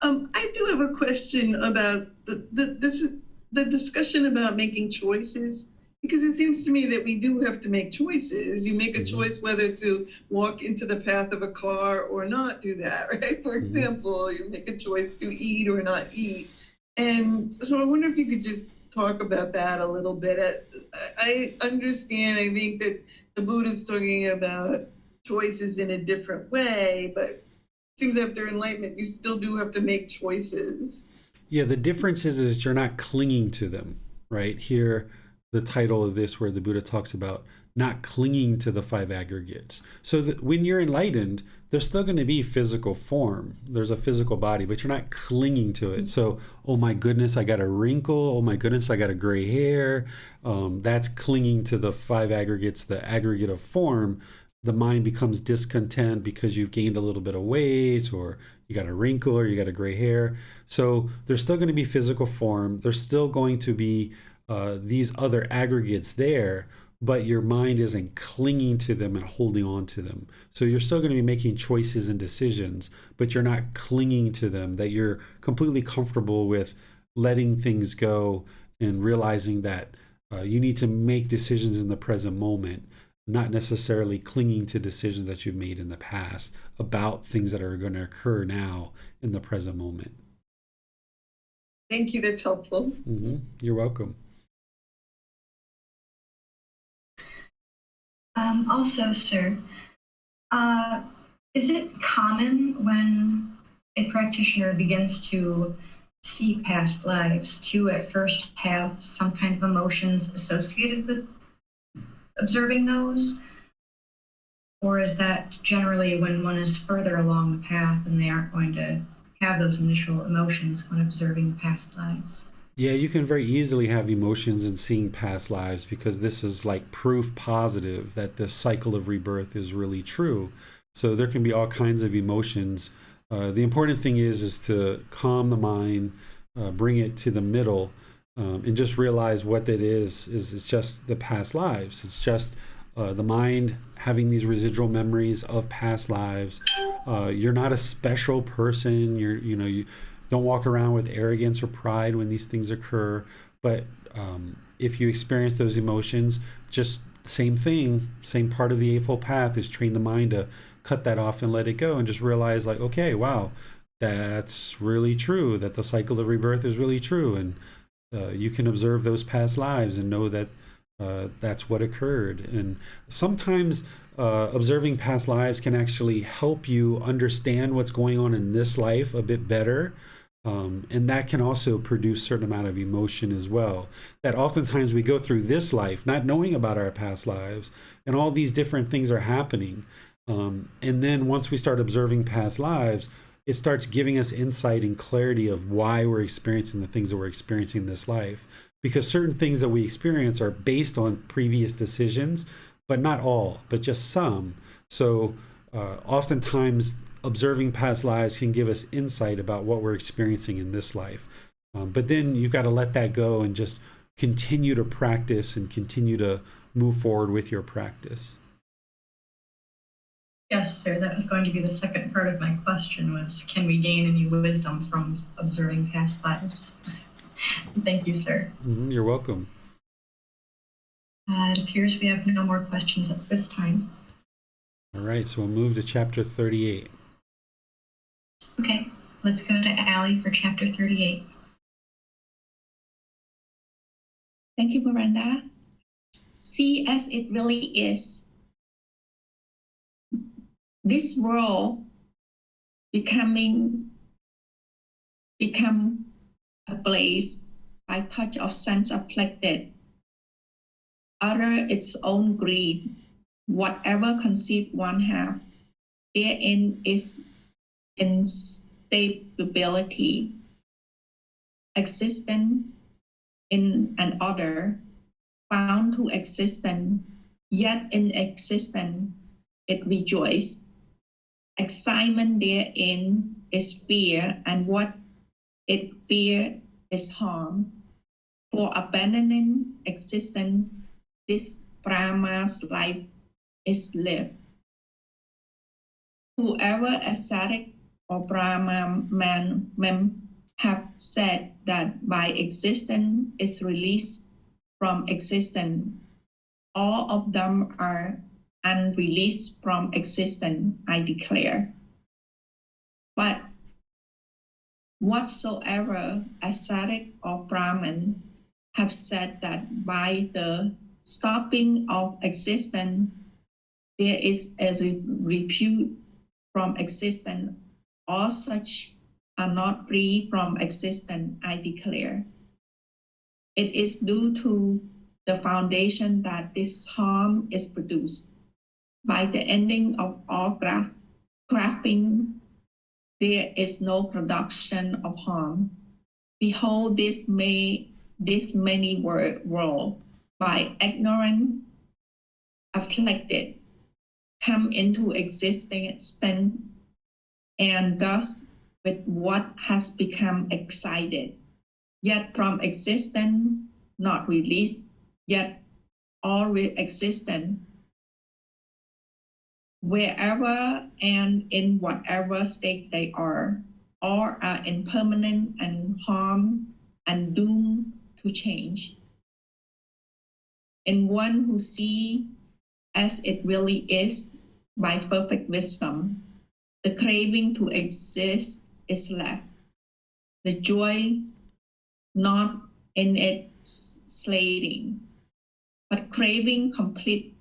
I do have a question about the discussion about making choices, because it seems to me that we do have to make choices. You make a choice whether to walk into the path of a car or not do that, right? For example, you make a choice to eat or not eat. And so I wonder if you could just talk about that a little bit. I understand, I think that the Buddha's talking about choices in a different way, but it seems after enlightenment, you still do have to make choices. Yeah, the difference is you're not clinging to them, right? Here, the title of this where the Buddha talks about not clinging to the five aggregates. So that when you're enlightened, there's still going to be physical form. There's a physical body, but you're not clinging to it. So, oh my goodness, I got a wrinkle. Oh my goodness, I got a gray hair. That's clinging to the five aggregates, the aggregate of form. The mind becomes discontent because you've gained a little bit of weight, or you got a wrinkle, or you got a gray hair. So there's still going to be physical form. There's still going to be these other aggregates there, but your mind isn't clinging to them and holding on to them. So you're still going to be making choices and decisions, but you're not clinging to them, that you're completely comfortable with letting things go and realizing that you need to make decisions in the present moment, not necessarily clinging to decisions that you've made in the past about things that are going to occur now in the present moment. Thank you, that's helpful. You're welcome. Also, sir, is it common when a practitioner begins to see past lives to at first have some kind of emotions associated with observing those? Or is that generally when one is further along the path and they aren't going to have those initial emotions when observing past lives? Yeah, you can very easily have emotions in seeing past lives, because this is like proof positive that the cycle of rebirth is really true. So there can be all kinds of emotions. The important thing is to calm the mind, bring it to the middle, and just realize what it is it's just the past lives. It's just the mind having these residual memories of past lives. You're not a special person. You don't walk around with arrogance or pride when these things occur. But if you experience those emotions, just the same thing, same part of the Eightfold Path is train the mind to cut that off and let it go, and just realize like, okay, wow, that's really true, that the cycle of rebirth is really true. And you can observe those past lives and know that that's what occurred. And sometimes observing past lives can actually help you understand what's going on in this life a bit better. And that can also produce a certain amount of emotion as well. That oftentimes we go through this life not knowing about our past lives, and all these different things are happening. And then once we start observing past lives, it starts giving us insight and clarity of why we're experiencing the things that we're experiencing in this life. Because certain things that we experience are based on previous decisions, but not all, but just some. So oftentimes observing past lives can give us insight about what we're experiencing in this life. But then you've got to let that go and just continue to practice and continue to move forward with your practice. Yes, sir. That was going to be the second part of my question, was can we gain any wisdom from observing past lives? Thank you, sir. You're welcome. It appears we have no more questions at this time. All right, so we'll move to chapter 38. Okay, let's go to Allie for chapter 38. Thank you, Miranda. See as it really is. This world become a place by touch of sense afflicted, utter its own greed, whatever conceit one have, therein is instability, existent in an other, found to existent, yet in existence it rejoices. Excitement therein is fear, and what it fear is harm. For abandoning existence, this Brahma's life is lived. Whoever ascetic or Brahman have said that by existence is released from existence, all of them are unreleased from existence, I declare. But whatsoever ascetic or Brahman have said that by the stopping of existence, there is a repute from existence, all such are not free from existence, I declare. It is due to the foundation that this harm is produced. By the ending of all crafting, there is no production of harm. Behold, this many world, by ignorance afflicted, come into existence, and thus with what has become excited, yet from existence not released, yet all existence, wherever and in whatever state they are, all are impermanent and harm and doomed to change. In one who sees as it really is by perfect wisdom, the craving to exist is left. The joy not in its slaying, but craving complete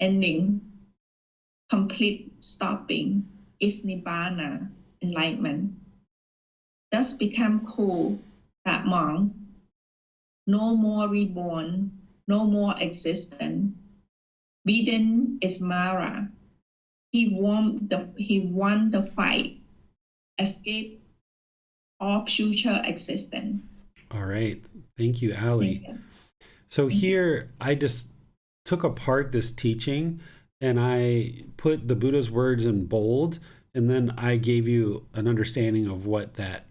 ending, complete stopping is Nibbana, enlightenment. Thus become cool that monk, no more reborn, no more existence. Beaten is Mara. He won the fight, escaped all future existence. All right. Thank you, Ali. Thank you. So here I just took apart this teaching and I put the Buddha's words in bold, and then I gave you an understanding of what that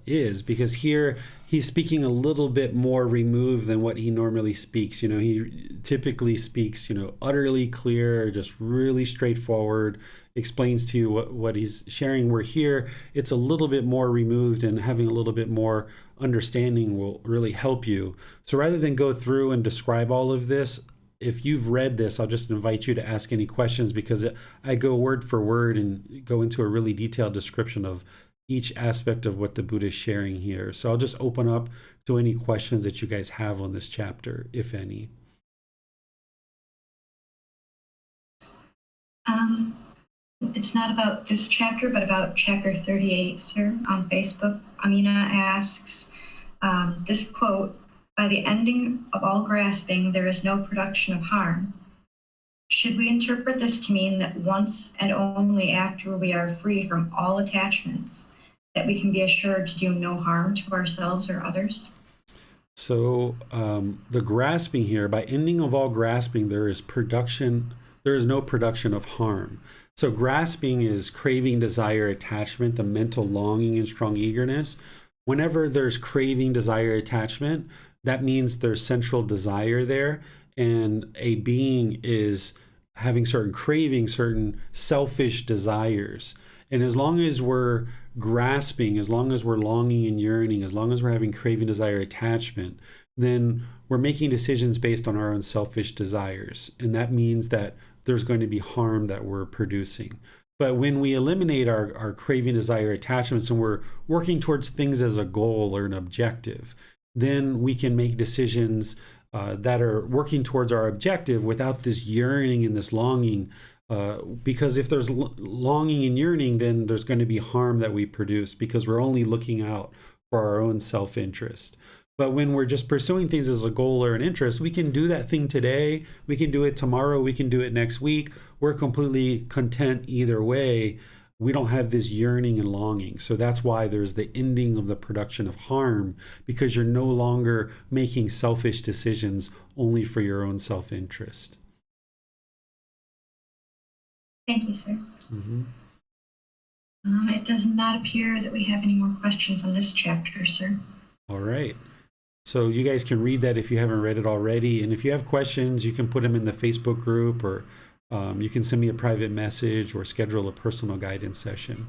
is, because here he's speaking a little bit more removed than what he normally speaks. You know, he typically speaks, utterly clear, just really straightforward, explains to you what he's sharing. Where here it's a little bit more removed, and having a little bit more understanding will really help you. So rather than go through and describe all of this, if you've read this, I'll just invite you to ask any questions, because I go word for word and go into a really detailed description of each aspect of what the Buddha is sharing here. So I'll just open up to any questions that you guys have on this chapter, if any. It's not about this chapter, but about chapter 38, sir, on Facebook. Amina asks, this quote, "By the ending of all grasping, there is no production of harm." Should we interpret this to mean that once and only after we are free from all attachments, that we can be assured to do no harm to ourselves or others? So the grasping here, by ending of all grasping, there is no production of harm. So grasping is craving, desire, attachment, the mental longing and strong eagerness. Whenever there's craving, desire, attachment, that means there's central desire there, and a being is having certain cravings, certain selfish desires. And as long as we're grasping, as long as we're longing and yearning, as long as we're having craving, desire, attachment, then we're making decisions based on our own selfish desires. And that means that there's going to be harm that we're producing. But when we eliminate our craving, desire, attachments, and we're working towards things as a goal or an objective, then we can make decisions that are working towards our objective without this yearning and this longing Because if there's longing and yearning, then there's going to be harm that we produce because we're only looking out for our own self-interest. But when we're just pursuing things as a goal or an interest, we can do that thing today, we can do it tomorrow, we can do it next week. We're completely content either way. We don't have this yearning and longing. So that's why there's the ending of the production of harm, because you're no longer making selfish decisions only for your own self-interest. Thank you, sir. Mm-hmm. It does not appear that we have any more questions on this chapter, sir. All right. So you guys can read that if you haven't read it already. And if you have questions, you can put them in the Facebook group, or you can send me a private message or schedule a personal guidance session.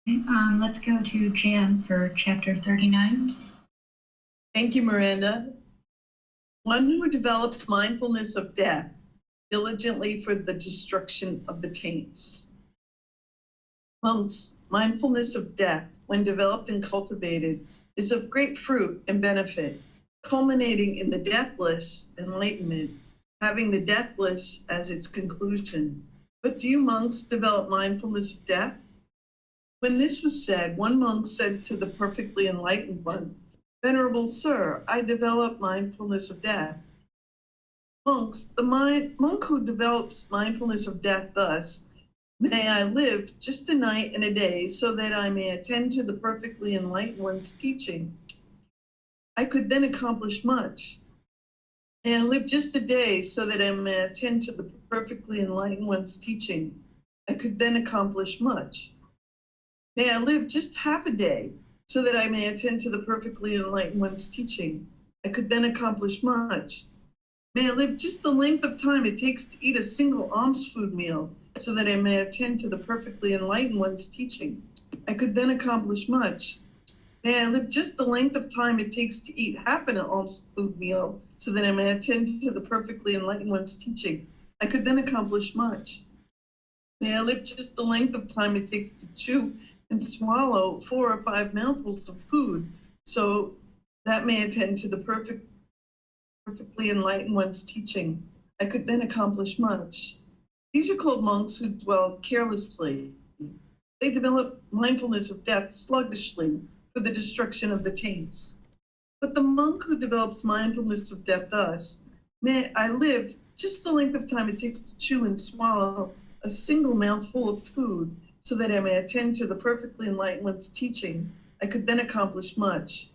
Okay, let's go to Jan for chapter 39. Thank you, Miranda. One who develops mindfulness of death diligently for the destruction of the taints. Monks, mindfulness of death, when developed and cultivated, is of great fruit and benefit, culminating in the deathless enlightenment, having the deathless as its conclusion. But do you monks develop mindfulness of death? When this was said, one monk said to the perfectly enlightened one, "Venerable sir, I develop mindfulness of death." Monks, the monk who develops mindfulness of death thus, "May I live just a night and a day so that I may attend to the perfectly enlightened one's teaching. I could then accomplish much. May I live just a day so that I may attend to the perfectly enlightened one's teaching. I could then accomplish much. May I live just half a day so that I may attend to the perfectly enlightened one's teaching. I could then accomplish much. May I live just the length of time it takes to eat a single alms food meal so that I may attend to the perfectly enlightened one's teaching. I could then accomplish much. May I live just the length of time it takes to eat half an alms food meal so that I may attend to the perfectly enlightened one's teaching. I could then accomplish much. May I live just the length of time it takes to chew and swallow 4 or 5 mouthfuls of food so that may attend to the perfectly enlightened one's teaching. I could then accomplish much. These are called monks who dwell carelessly. They develop mindfulness of death sluggishly for the destruction of the taints. But the monk who develops mindfulness of death thus, "May I live just the length of time it takes to chew and swallow a single mouthful of food so that I may attend to the perfectly enlightened one's teaching. I could then accomplish much.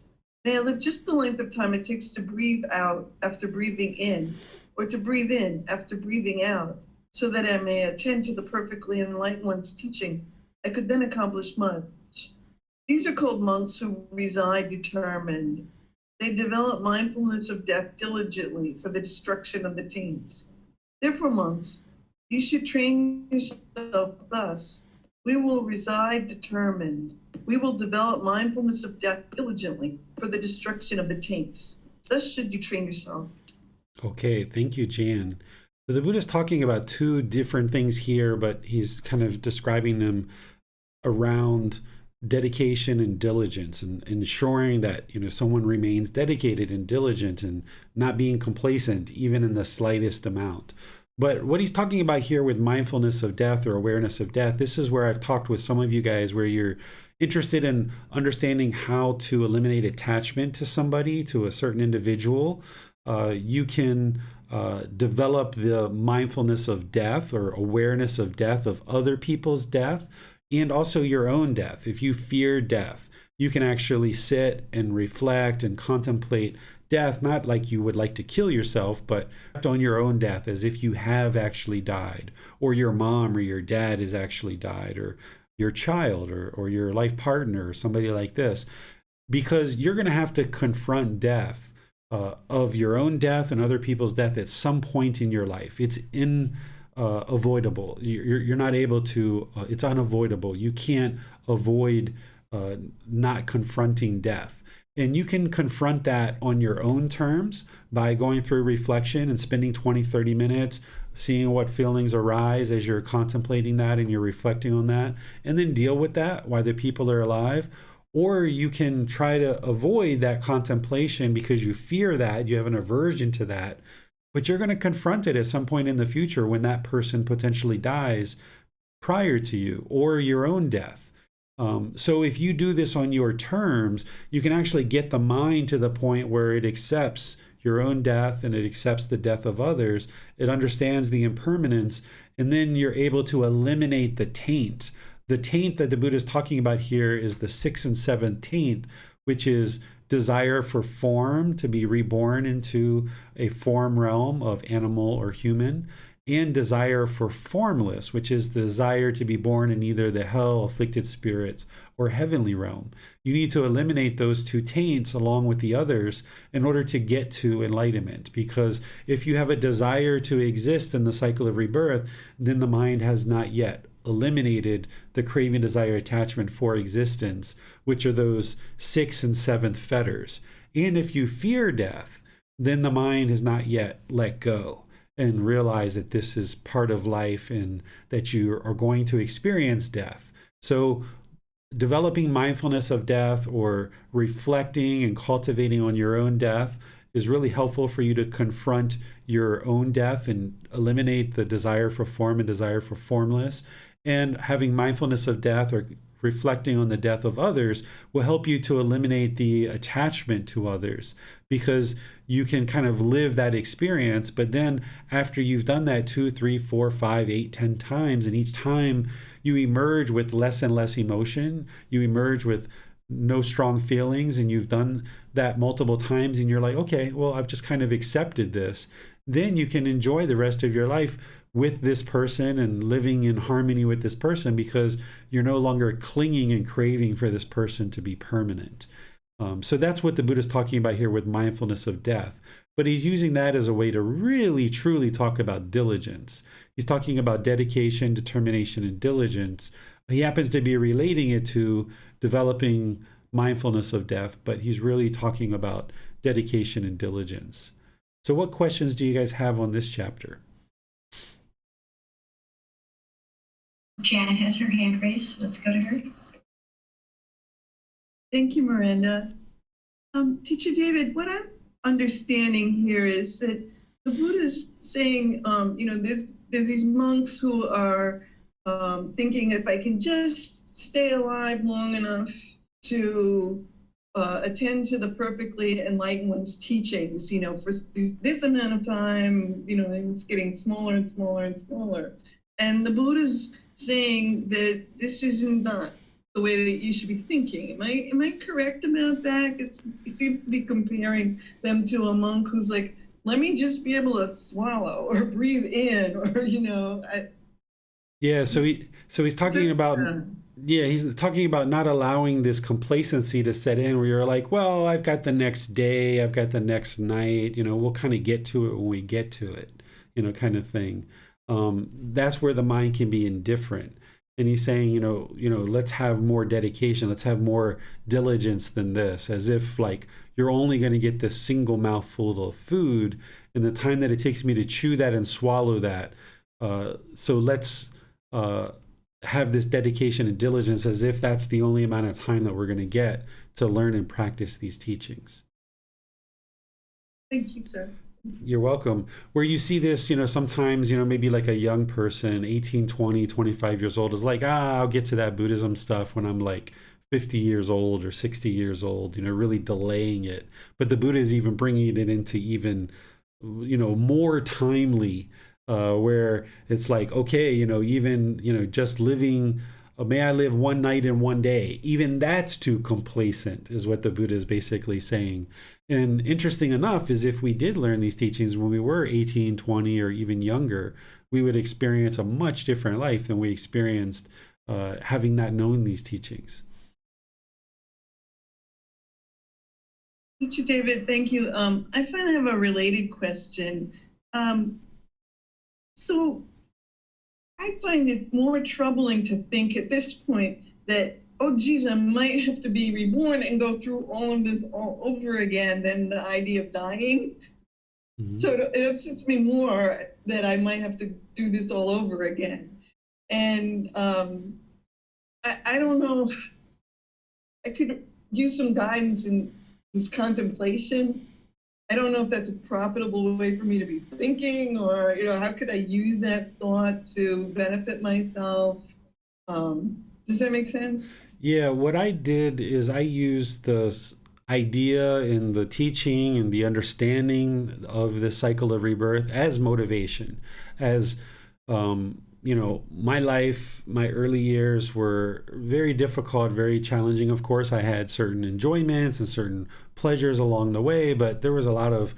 May I live just the length of time it takes to breathe out after breathing in, or to breathe in after breathing out, so that I may attend to the perfectly enlightened one's teaching. I could then accomplish much." These are called monks who reside determined. They develop mindfulness of death diligently for the destruction of the taints. Therefore, monks, you should train yourself thus. We will reside determined. We will develop mindfulness of death diligently for the destruction of the taints. Thus should you train yourself. Okay, thank you, Jan. So the Buddha's talking about 2 different things here, but he's kind of describing them around dedication and diligence, and ensuring that someone remains dedicated and diligent and not being complacent even in the slightest amount. But what he's talking about here with mindfulness of death or awareness of death, this is where I've talked with some of you guys where you're interested in understanding how to eliminate attachment to somebody, to a certain individual. You can develop the mindfulness of death or awareness of death of other people's death, and also your own death. If you fear death, you can actually sit and reflect and contemplate death, not like you would like to kill yourself, but on your own death as if you have actually died, or your mom or your dad has actually died, or your child or your life partner or somebody like this, because you're going to have to confront death of your own death and other people's death at some point in your life. It's avoidable. You're not able to, it's unavoidable. You can't avoid not confronting death. And you can confront that on your own terms by going through reflection and spending 20, 30 minutes, seeing what feelings arise as you're contemplating that and you're reflecting on that, and then deal with that while the people are alive. Or you can try to avoid that contemplation because you fear that, you have an aversion to that. but you're going to confront it at some point in the future when that person potentially dies prior to you, or your own death. So if you do this on your terms, you can actually get the mind to the point where it accepts your own death and it accepts the death of others. It understands the impermanence, and then you're able to eliminate the taint. The taint that the Buddha is talking about here is the 6th and 7th taint, which is desire for form, to be reborn into a form realm of animal or human, and desire for formless, which is the desire to be born in either the hell, afflicted spirits, or heavenly realm. You need to eliminate those two taints along with the others in order to get to enlightenment. Because if you have a desire to exist in the cycle of rebirth, then the mind has not yet eliminated the craving, desire, attachment for existence, which are those 6th and 7th fetters. And if you fear death, then the mind has not yet let go and realize that this is part of life and that you are going to experience death. So developing mindfulness of death, or reflecting and cultivating on your own death, is really helpful for you to confront your own death and eliminate the desire for form and desire for formless. And having mindfulness of death, or reflecting on the death of others, will help you to eliminate the attachment to others, because you can kind of live that experience. But then after you've done that 2, 3, 4, 5, 8, 10 times, and each time you emerge with less and less emotion, you emerge with no strong feelings, and you've done that multiple times, and you're like, okay, well, I've just kind of accepted this. Then you can enjoy the rest of your life with this person and living in harmony with this person, because you're no longer clinging and craving for this person to be permanent. So that's what the Buddha is talking about here with mindfulness of death. But he's using that as a way to really, truly talk about diligence. He's talking about dedication, determination, and diligence. He happens to be relating it to developing mindfulness of death, but he's really talking about dedication and diligence. So what questions do you guys have on this chapter? Janet has her hand raised. Let's go to her. Thank you, Miranda. Teacher David, what I'm understanding here is that the Buddha's saying, there's these monks who are thinking, if I can just stay alive long enough to attend to the perfectly enlightened one's teachings, for this amount of time, and it's getting smaller and smaller and smaller. And the Buddha's saying that this isn't not the way that you should be thinking. Am I correct about that? It seems to be comparing them to a monk who's like, let me just be able to swallow or breathe in, or Yeah, so he's talking about he's talking about not allowing this complacency to set in, where you're like, well, I've got the next day, I've got the next night, we'll kind of get to it when we get to it, kind of thing. That's where the mind can be indifferent. And he's saying, let's have more dedication, let's have more diligence than this, as if like you're only going to get this single mouthful of food in the time that it takes me to chew that and swallow that. So let's have this dedication and diligence as if that's the only amount of time that we're going to get to learn and practice these teachings. Thank you, sir. You're welcome. Where you see this, sometimes, maybe like a young person, 18, 20, 25 years old, is like, I'll get to that Buddhism stuff when I'm like 50 years old or 60 years old, really delaying it. But the Buddha is even bringing it into even, more timely, where it's like, okay, even, just living, may I live one night and one day. Even that's too complacent, is what the Buddha is basically saying. And interesting enough is, if we did learn these teachings when we were 18, 20, or even younger, we would experience a much different life than we experienced having not known these teachings. Teacher David, thank you. I finally have a related question. So I find it more troubling to think at this point that, oh, geez, I might have to be reborn and go through all of this all over again than the idea of dying. Mm-hmm. So it upsets me more that I might have to do this all over again. And I don't know, I could use some guidance in this contemplation. I don't know if that's a profitable way for me to be thinking, or, how could I use that thought to benefit myself? Does that make sense? Yeah, what I did is I used the idea and the teaching and the understanding of this cycle of rebirth as motivation, as my life, my early years were very difficult, very challenging. Of course, I had certain enjoyments and certain pleasures along the way, but there was a lot of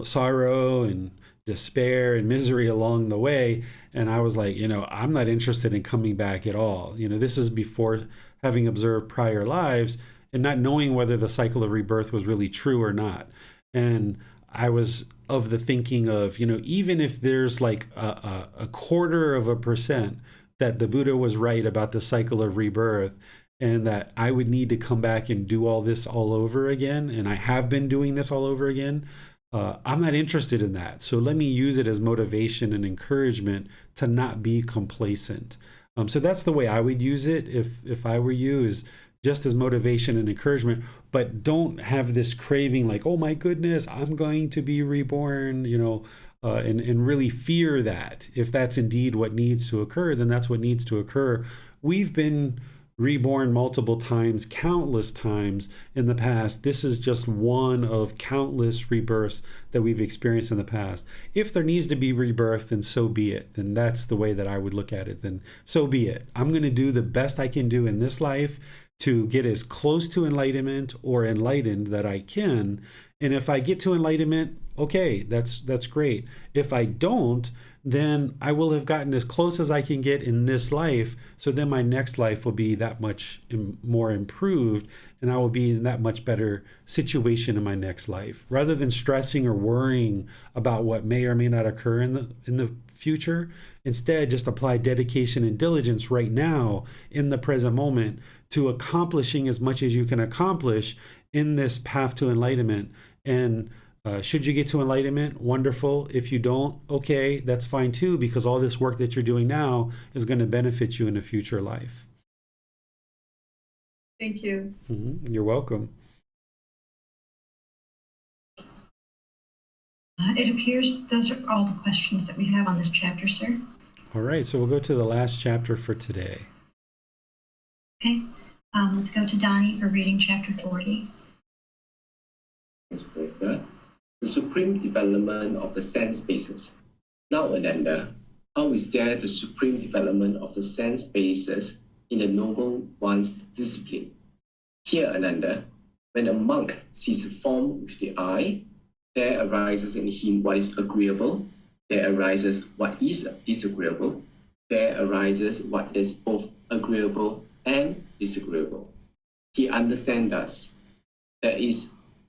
sorrow and despair and misery along the way. And I was like, I'm not interested in coming back at all. This is before having observed prior lives and not knowing whether the cycle of rebirth was really true or not. And I was of the thinking of, even if there's like a quarter of a percent that the Buddha was right about the cycle of rebirth, and that I would need to come back and do all this all over again, and I have been doing this all over again, I'm not interested in that. So let me use it as motivation and encouragement to not be complacent. So that's the way I would use it if I were you, is just as motivation and encouragement, but don't have this craving like, oh my goodness, I'm going to be reborn, and really fear that. If that's indeed what needs to occur, then that's what needs to occur. We've been reborn multiple times, countless times in the past. This is just one of countless rebirths that we've experienced in the past. If there needs to be rebirth, then so be it. Then that's the way that I would look at it. Then so be it. I'm going to do the best I can do in this life to get as close to enlightenment or enlightened that I can. And if I get to enlightenment, okay, that's great. If I don't, then I will have gotten as close as I can get in this life. So then my next life will be that much more improved, and I will be in that much better situation in my next life. Rather than stressing or worrying about what may or may not occur in the future, instead just apply dedication and diligence right now in the present moment to accomplishing as much as you can accomplish in this path to enlightenment. And should you get to enlightenment, wonderful. If you don't, okay, that's fine too, because all this work that you're doing now is going to benefit you in a future life. Thank you. You're welcome. It appears those are all the questions that we have on this chapter, sir. All right, so we'll go to the last chapter for today. Okay, let's go to Donnie for reading chapter 40. Thanks, Breaker. The supreme development of the sense basis. Now, Ananda, how is there the supreme development of the sense basis in the noble one's discipline? Here, Ananda, when a monk sees a form with the eye, there arises in him what is agreeable, there arises what is disagreeable, there arises what is both agreeable and disagreeable. He understands thus.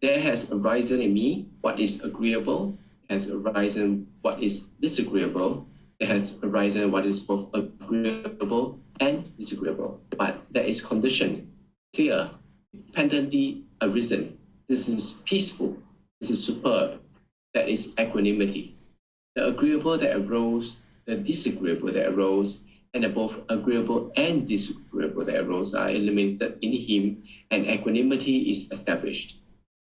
There has arisen in me what is agreeable, has arisen what is disagreeable, there has arisen what is both agreeable and disagreeable. But there is condition, clear, independently arisen. This is peaceful, this is superb, that is equanimity. The agreeable that arose, the disagreeable that arose, and the both agreeable and disagreeable that arose are eliminated in him, and equanimity is established.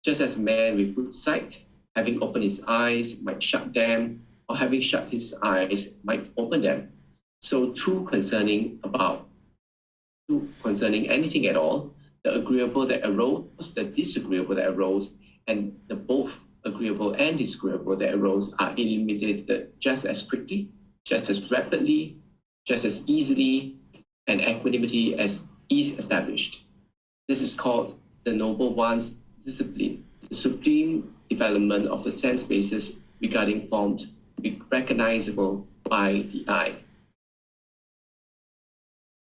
Just as a man with good sight, having opened his eyes, might shut them, or having shut his eyes, might open them. So too concerning anything at all, the agreeable that arose, the disagreeable that arose, and the both agreeable and disagreeable that arose are eliminated just as quickly, just as rapidly, just as easily, and equanimity as is established. This is called the noble one's discipline, the supreme development of the sense basis regarding forms recognizable by the eye.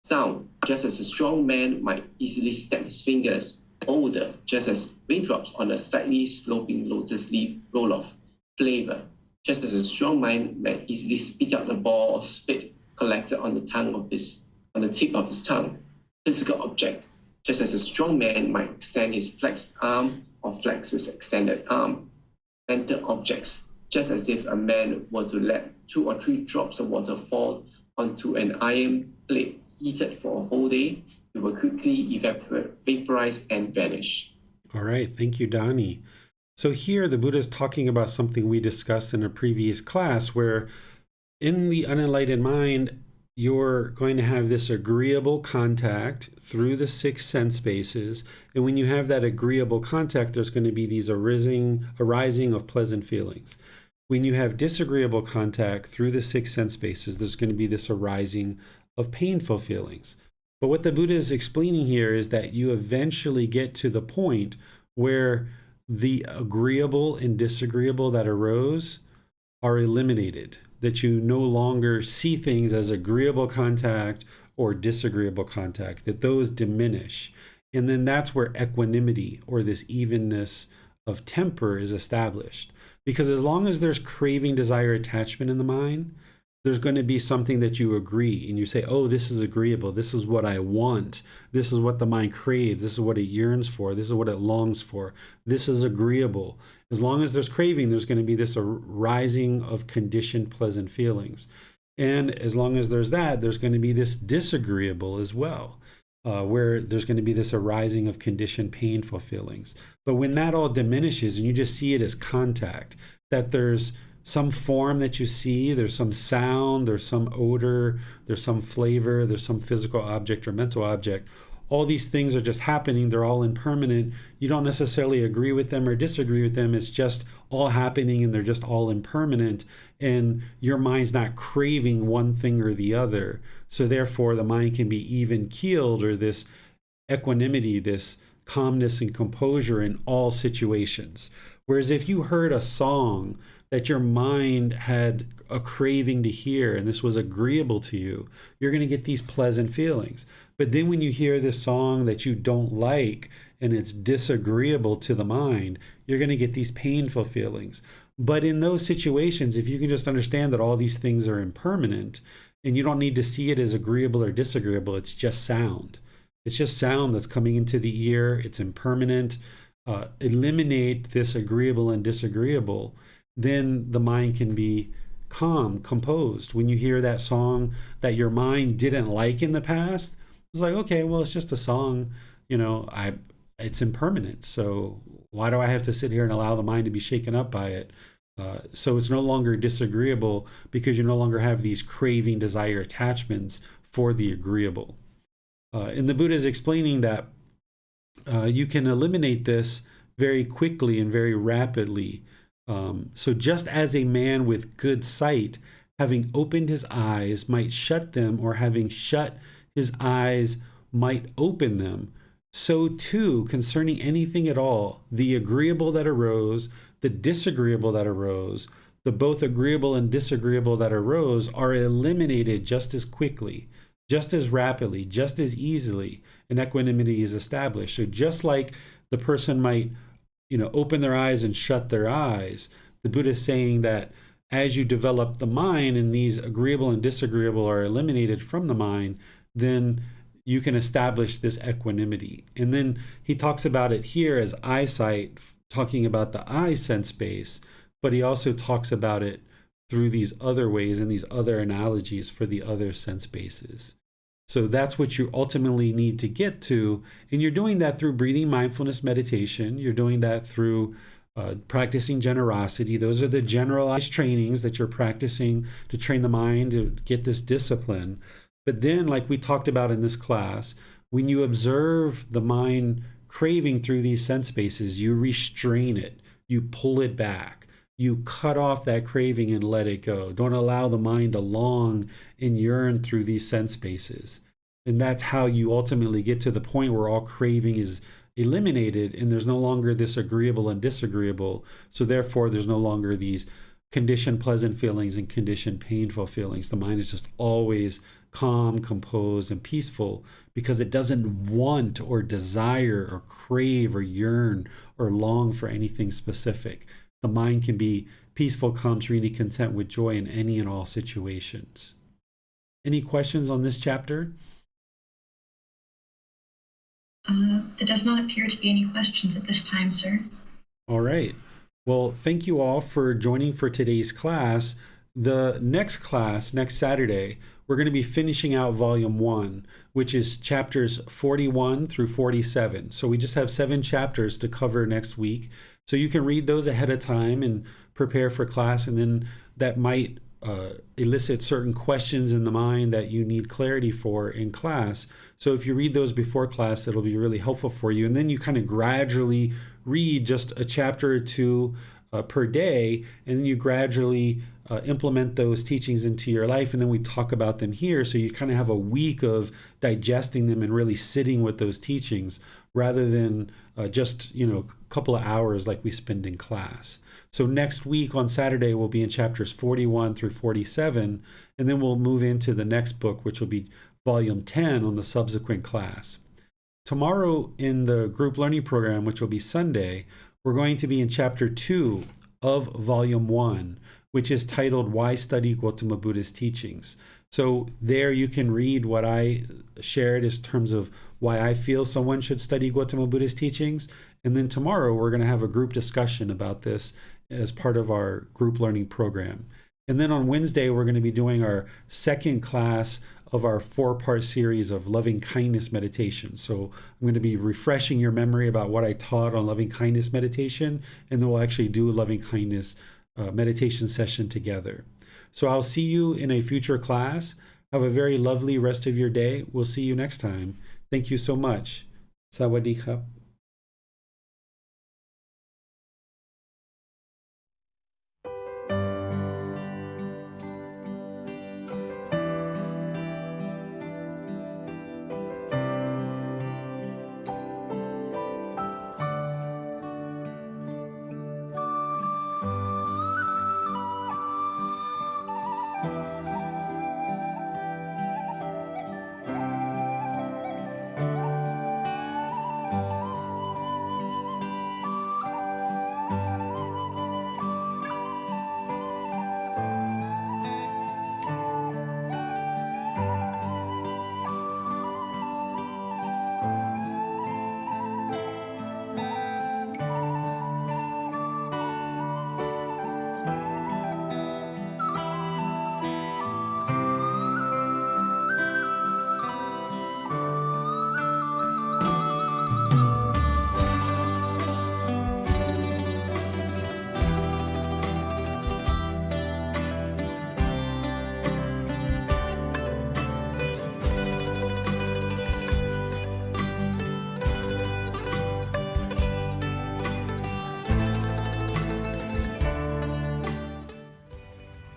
Sound, just as a strong man might easily snap his fingers. Odor, just as raindrops on a slightly sloping lotus leaf roll off. Flavor, just as a strong man might easily spit out the ball or spit collected on the tip of his tongue. Physical object, just as a strong man might extend his flexed arm or flex his extended arm. Mental objects, just as if a man were to let 2 or 3 drops of water fall onto an iron plate heated for a whole day, it will quickly vaporize and vanish. All right, thank you, Donnie. So here the Buddha is talking about something we discussed in a previous class, where in the unenlightened mind, you're going to have this agreeable contact through the 6 sense bases. And when you have that agreeable contact, there's going to be these arising of pleasant feelings. When you have disagreeable contact through the 6 sense bases, there's going to be this arising of painful feelings. But what the Buddha is explaining here is that you eventually get to the point where the agreeable and disagreeable that arose are eliminated, that you no longer see things as agreeable contact or disagreeable contact, that those diminish. And then that's where equanimity, or this evenness of temper, is established. Because as long as there's craving, desire, attachment in the mind, there's going to be something that you agree and you say, oh, this is agreeable. This is what I want. This is what the mind craves. This is what it yearns for. This is what it longs for. This is agreeable. As long as there's craving, there's going to be this rising of conditioned pleasant feelings. And as long as there's that, there's going to be this disagreeable as well, where there's going to be this arising of conditioned painful feelings. But when that all diminishes and you just see it as contact, that there's some form that you see, there's some sound, there's some odor, there's some flavor, there's some physical object or mental object. All these things are just happening. They're all impermanent. You don't necessarily agree with them or disagree with them. It's just all happening and they're just all impermanent. And your mind's not craving one thing or the other. So therefore, the mind can be even keeled, or this equanimity, this calmness and composure in all situations. Whereas if you heard a song that your mind had a craving to hear and this was agreeable to you, you're going to get these pleasant feelings. But then when you hear this song that you don't like and it's disagreeable to the mind, you're going to get these painful feelings. But in those situations, if you can just understand that all these things are impermanent and you don't need to see it as agreeable or disagreeable, it's just sound. It's just sound that's coming into the ear. It's impermanent. Eliminate this agreeable and disagreeable, then the mind can be calm, composed. When you hear that song that your mind didn't like in the past, it's like, okay, well, it's just a song, it's impermanent. So why do I have to sit here and allow the mind to be shaken up by it? So it's no longer disagreeable because you no longer have these craving, desire, attachments for the agreeable. And the Buddha is explaining that you can eliminate this very quickly and very rapidly. So just as a man with good sight, having opened his eyes, might shut them, or having shut his eyes might open them, so too concerning anything at all, the agreeable that arose, the disagreeable that arose, the both agreeable and disagreeable that arose are eliminated just as quickly, just as rapidly, just as easily, and equanimity is established. So just like the person might open their eyes and shut their eyes, the Buddha is saying that as you develop the mind and these agreeable and disagreeable are eliminated from the mind, then you can establish this equanimity. And then he talks about it here as eyesight, talking about the eye sense base, but he also talks about it through these other ways and these other analogies for the other sense bases. So that's what you ultimately need to get to. And you're doing that through breathing mindfulness meditation. You're doing that through practicing generosity. Those are the generalized trainings that you're practicing to train the mind to get this discipline. But then, like we talked about in this class, when you observe the mind craving through these sense bases, you restrain it, you pull it back. You cut off that craving and let it go. Don't allow the mind to long and yearn through these sense bases. And that's how you ultimately get to the point where all craving is eliminated and there's no longer this agreeable and disagreeable. So therefore, there's no longer these conditioned pleasant feelings and conditioned painful feelings. The mind is just always calm, composed, and peaceful because it doesn't want or desire or crave or yearn or long for anything specific. The mind can be peaceful, calm, serene, content with joy in any and all situations. Any questions on this chapter? There does not appear to be any questions at this time, sir. All right. Well, thank you all for joining for today's class. The next class, next Saturday, we're going to be finishing out volume 1, which is chapters 41 through 47. So we just have 7 chapters to cover next week. So you can read those ahead of time and prepare for class, and then that might elicit certain questions in the mind that you need clarity for in class. So if you read those before class, it'll be really helpful for you. And then you kind of gradually read just a chapter or 2 per day, and then you gradually implement those teachings into your life, and then we talk about them here. So you kind of have a week of digesting them and really sitting with those teachings, rather than just a couple of hours like we spend in class. So next week on Saturday, we'll be in chapters 41 through 47, and then we'll move into the next book, which will be volume 10 on the subsequent class. Tomorrow in the group learning program, which will be Sunday, we're going to be in chapter 2 of volume 1, which is titled Why Study Gotama Buddha's Teachings. So there you can read what I shared in terms of why I feel someone should study Gotama Buddha's teachings. And then tomorrow we're going to have a group discussion about this as part of our group learning program. And then on Wednesday, we're going to be doing our second class of our 4-part series of loving kindness meditation. So I'm going to be refreshing your memory about what I taught on loving kindness meditation, and then we'll actually do a loving kindness meditation session together. So I'll see you in a future class. Have a very lovely rest of your day. We'll see you next time. Thank you so much. Sawadee krap.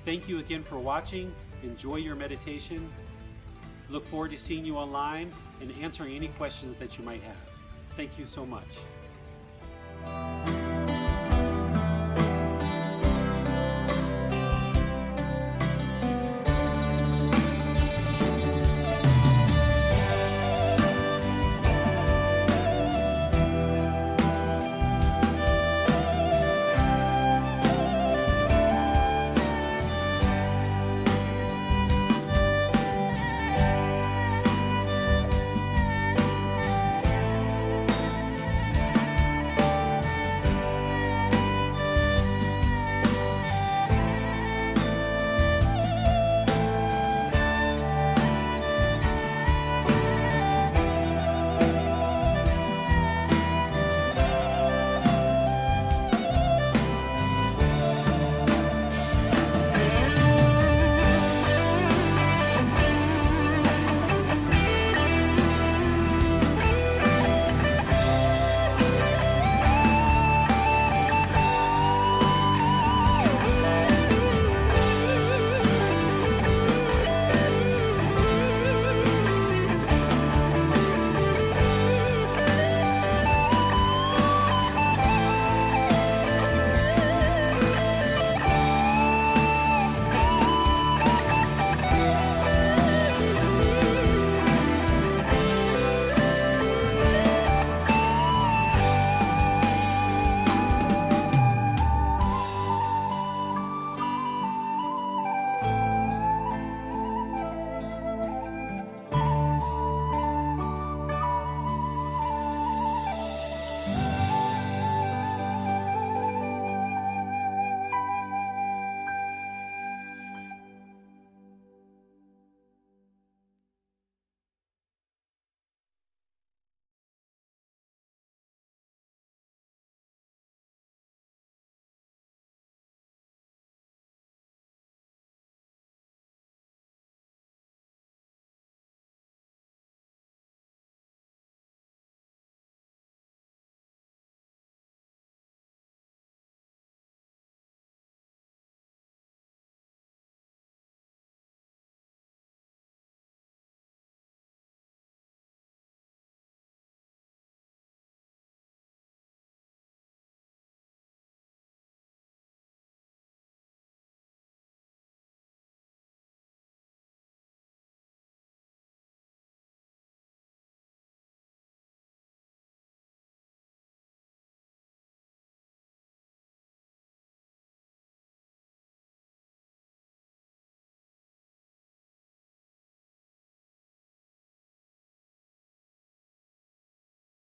Thank you again for watching. Enjoy your meditation. Look forward to seeing you online and answering any questions that you might have. Thank you so much.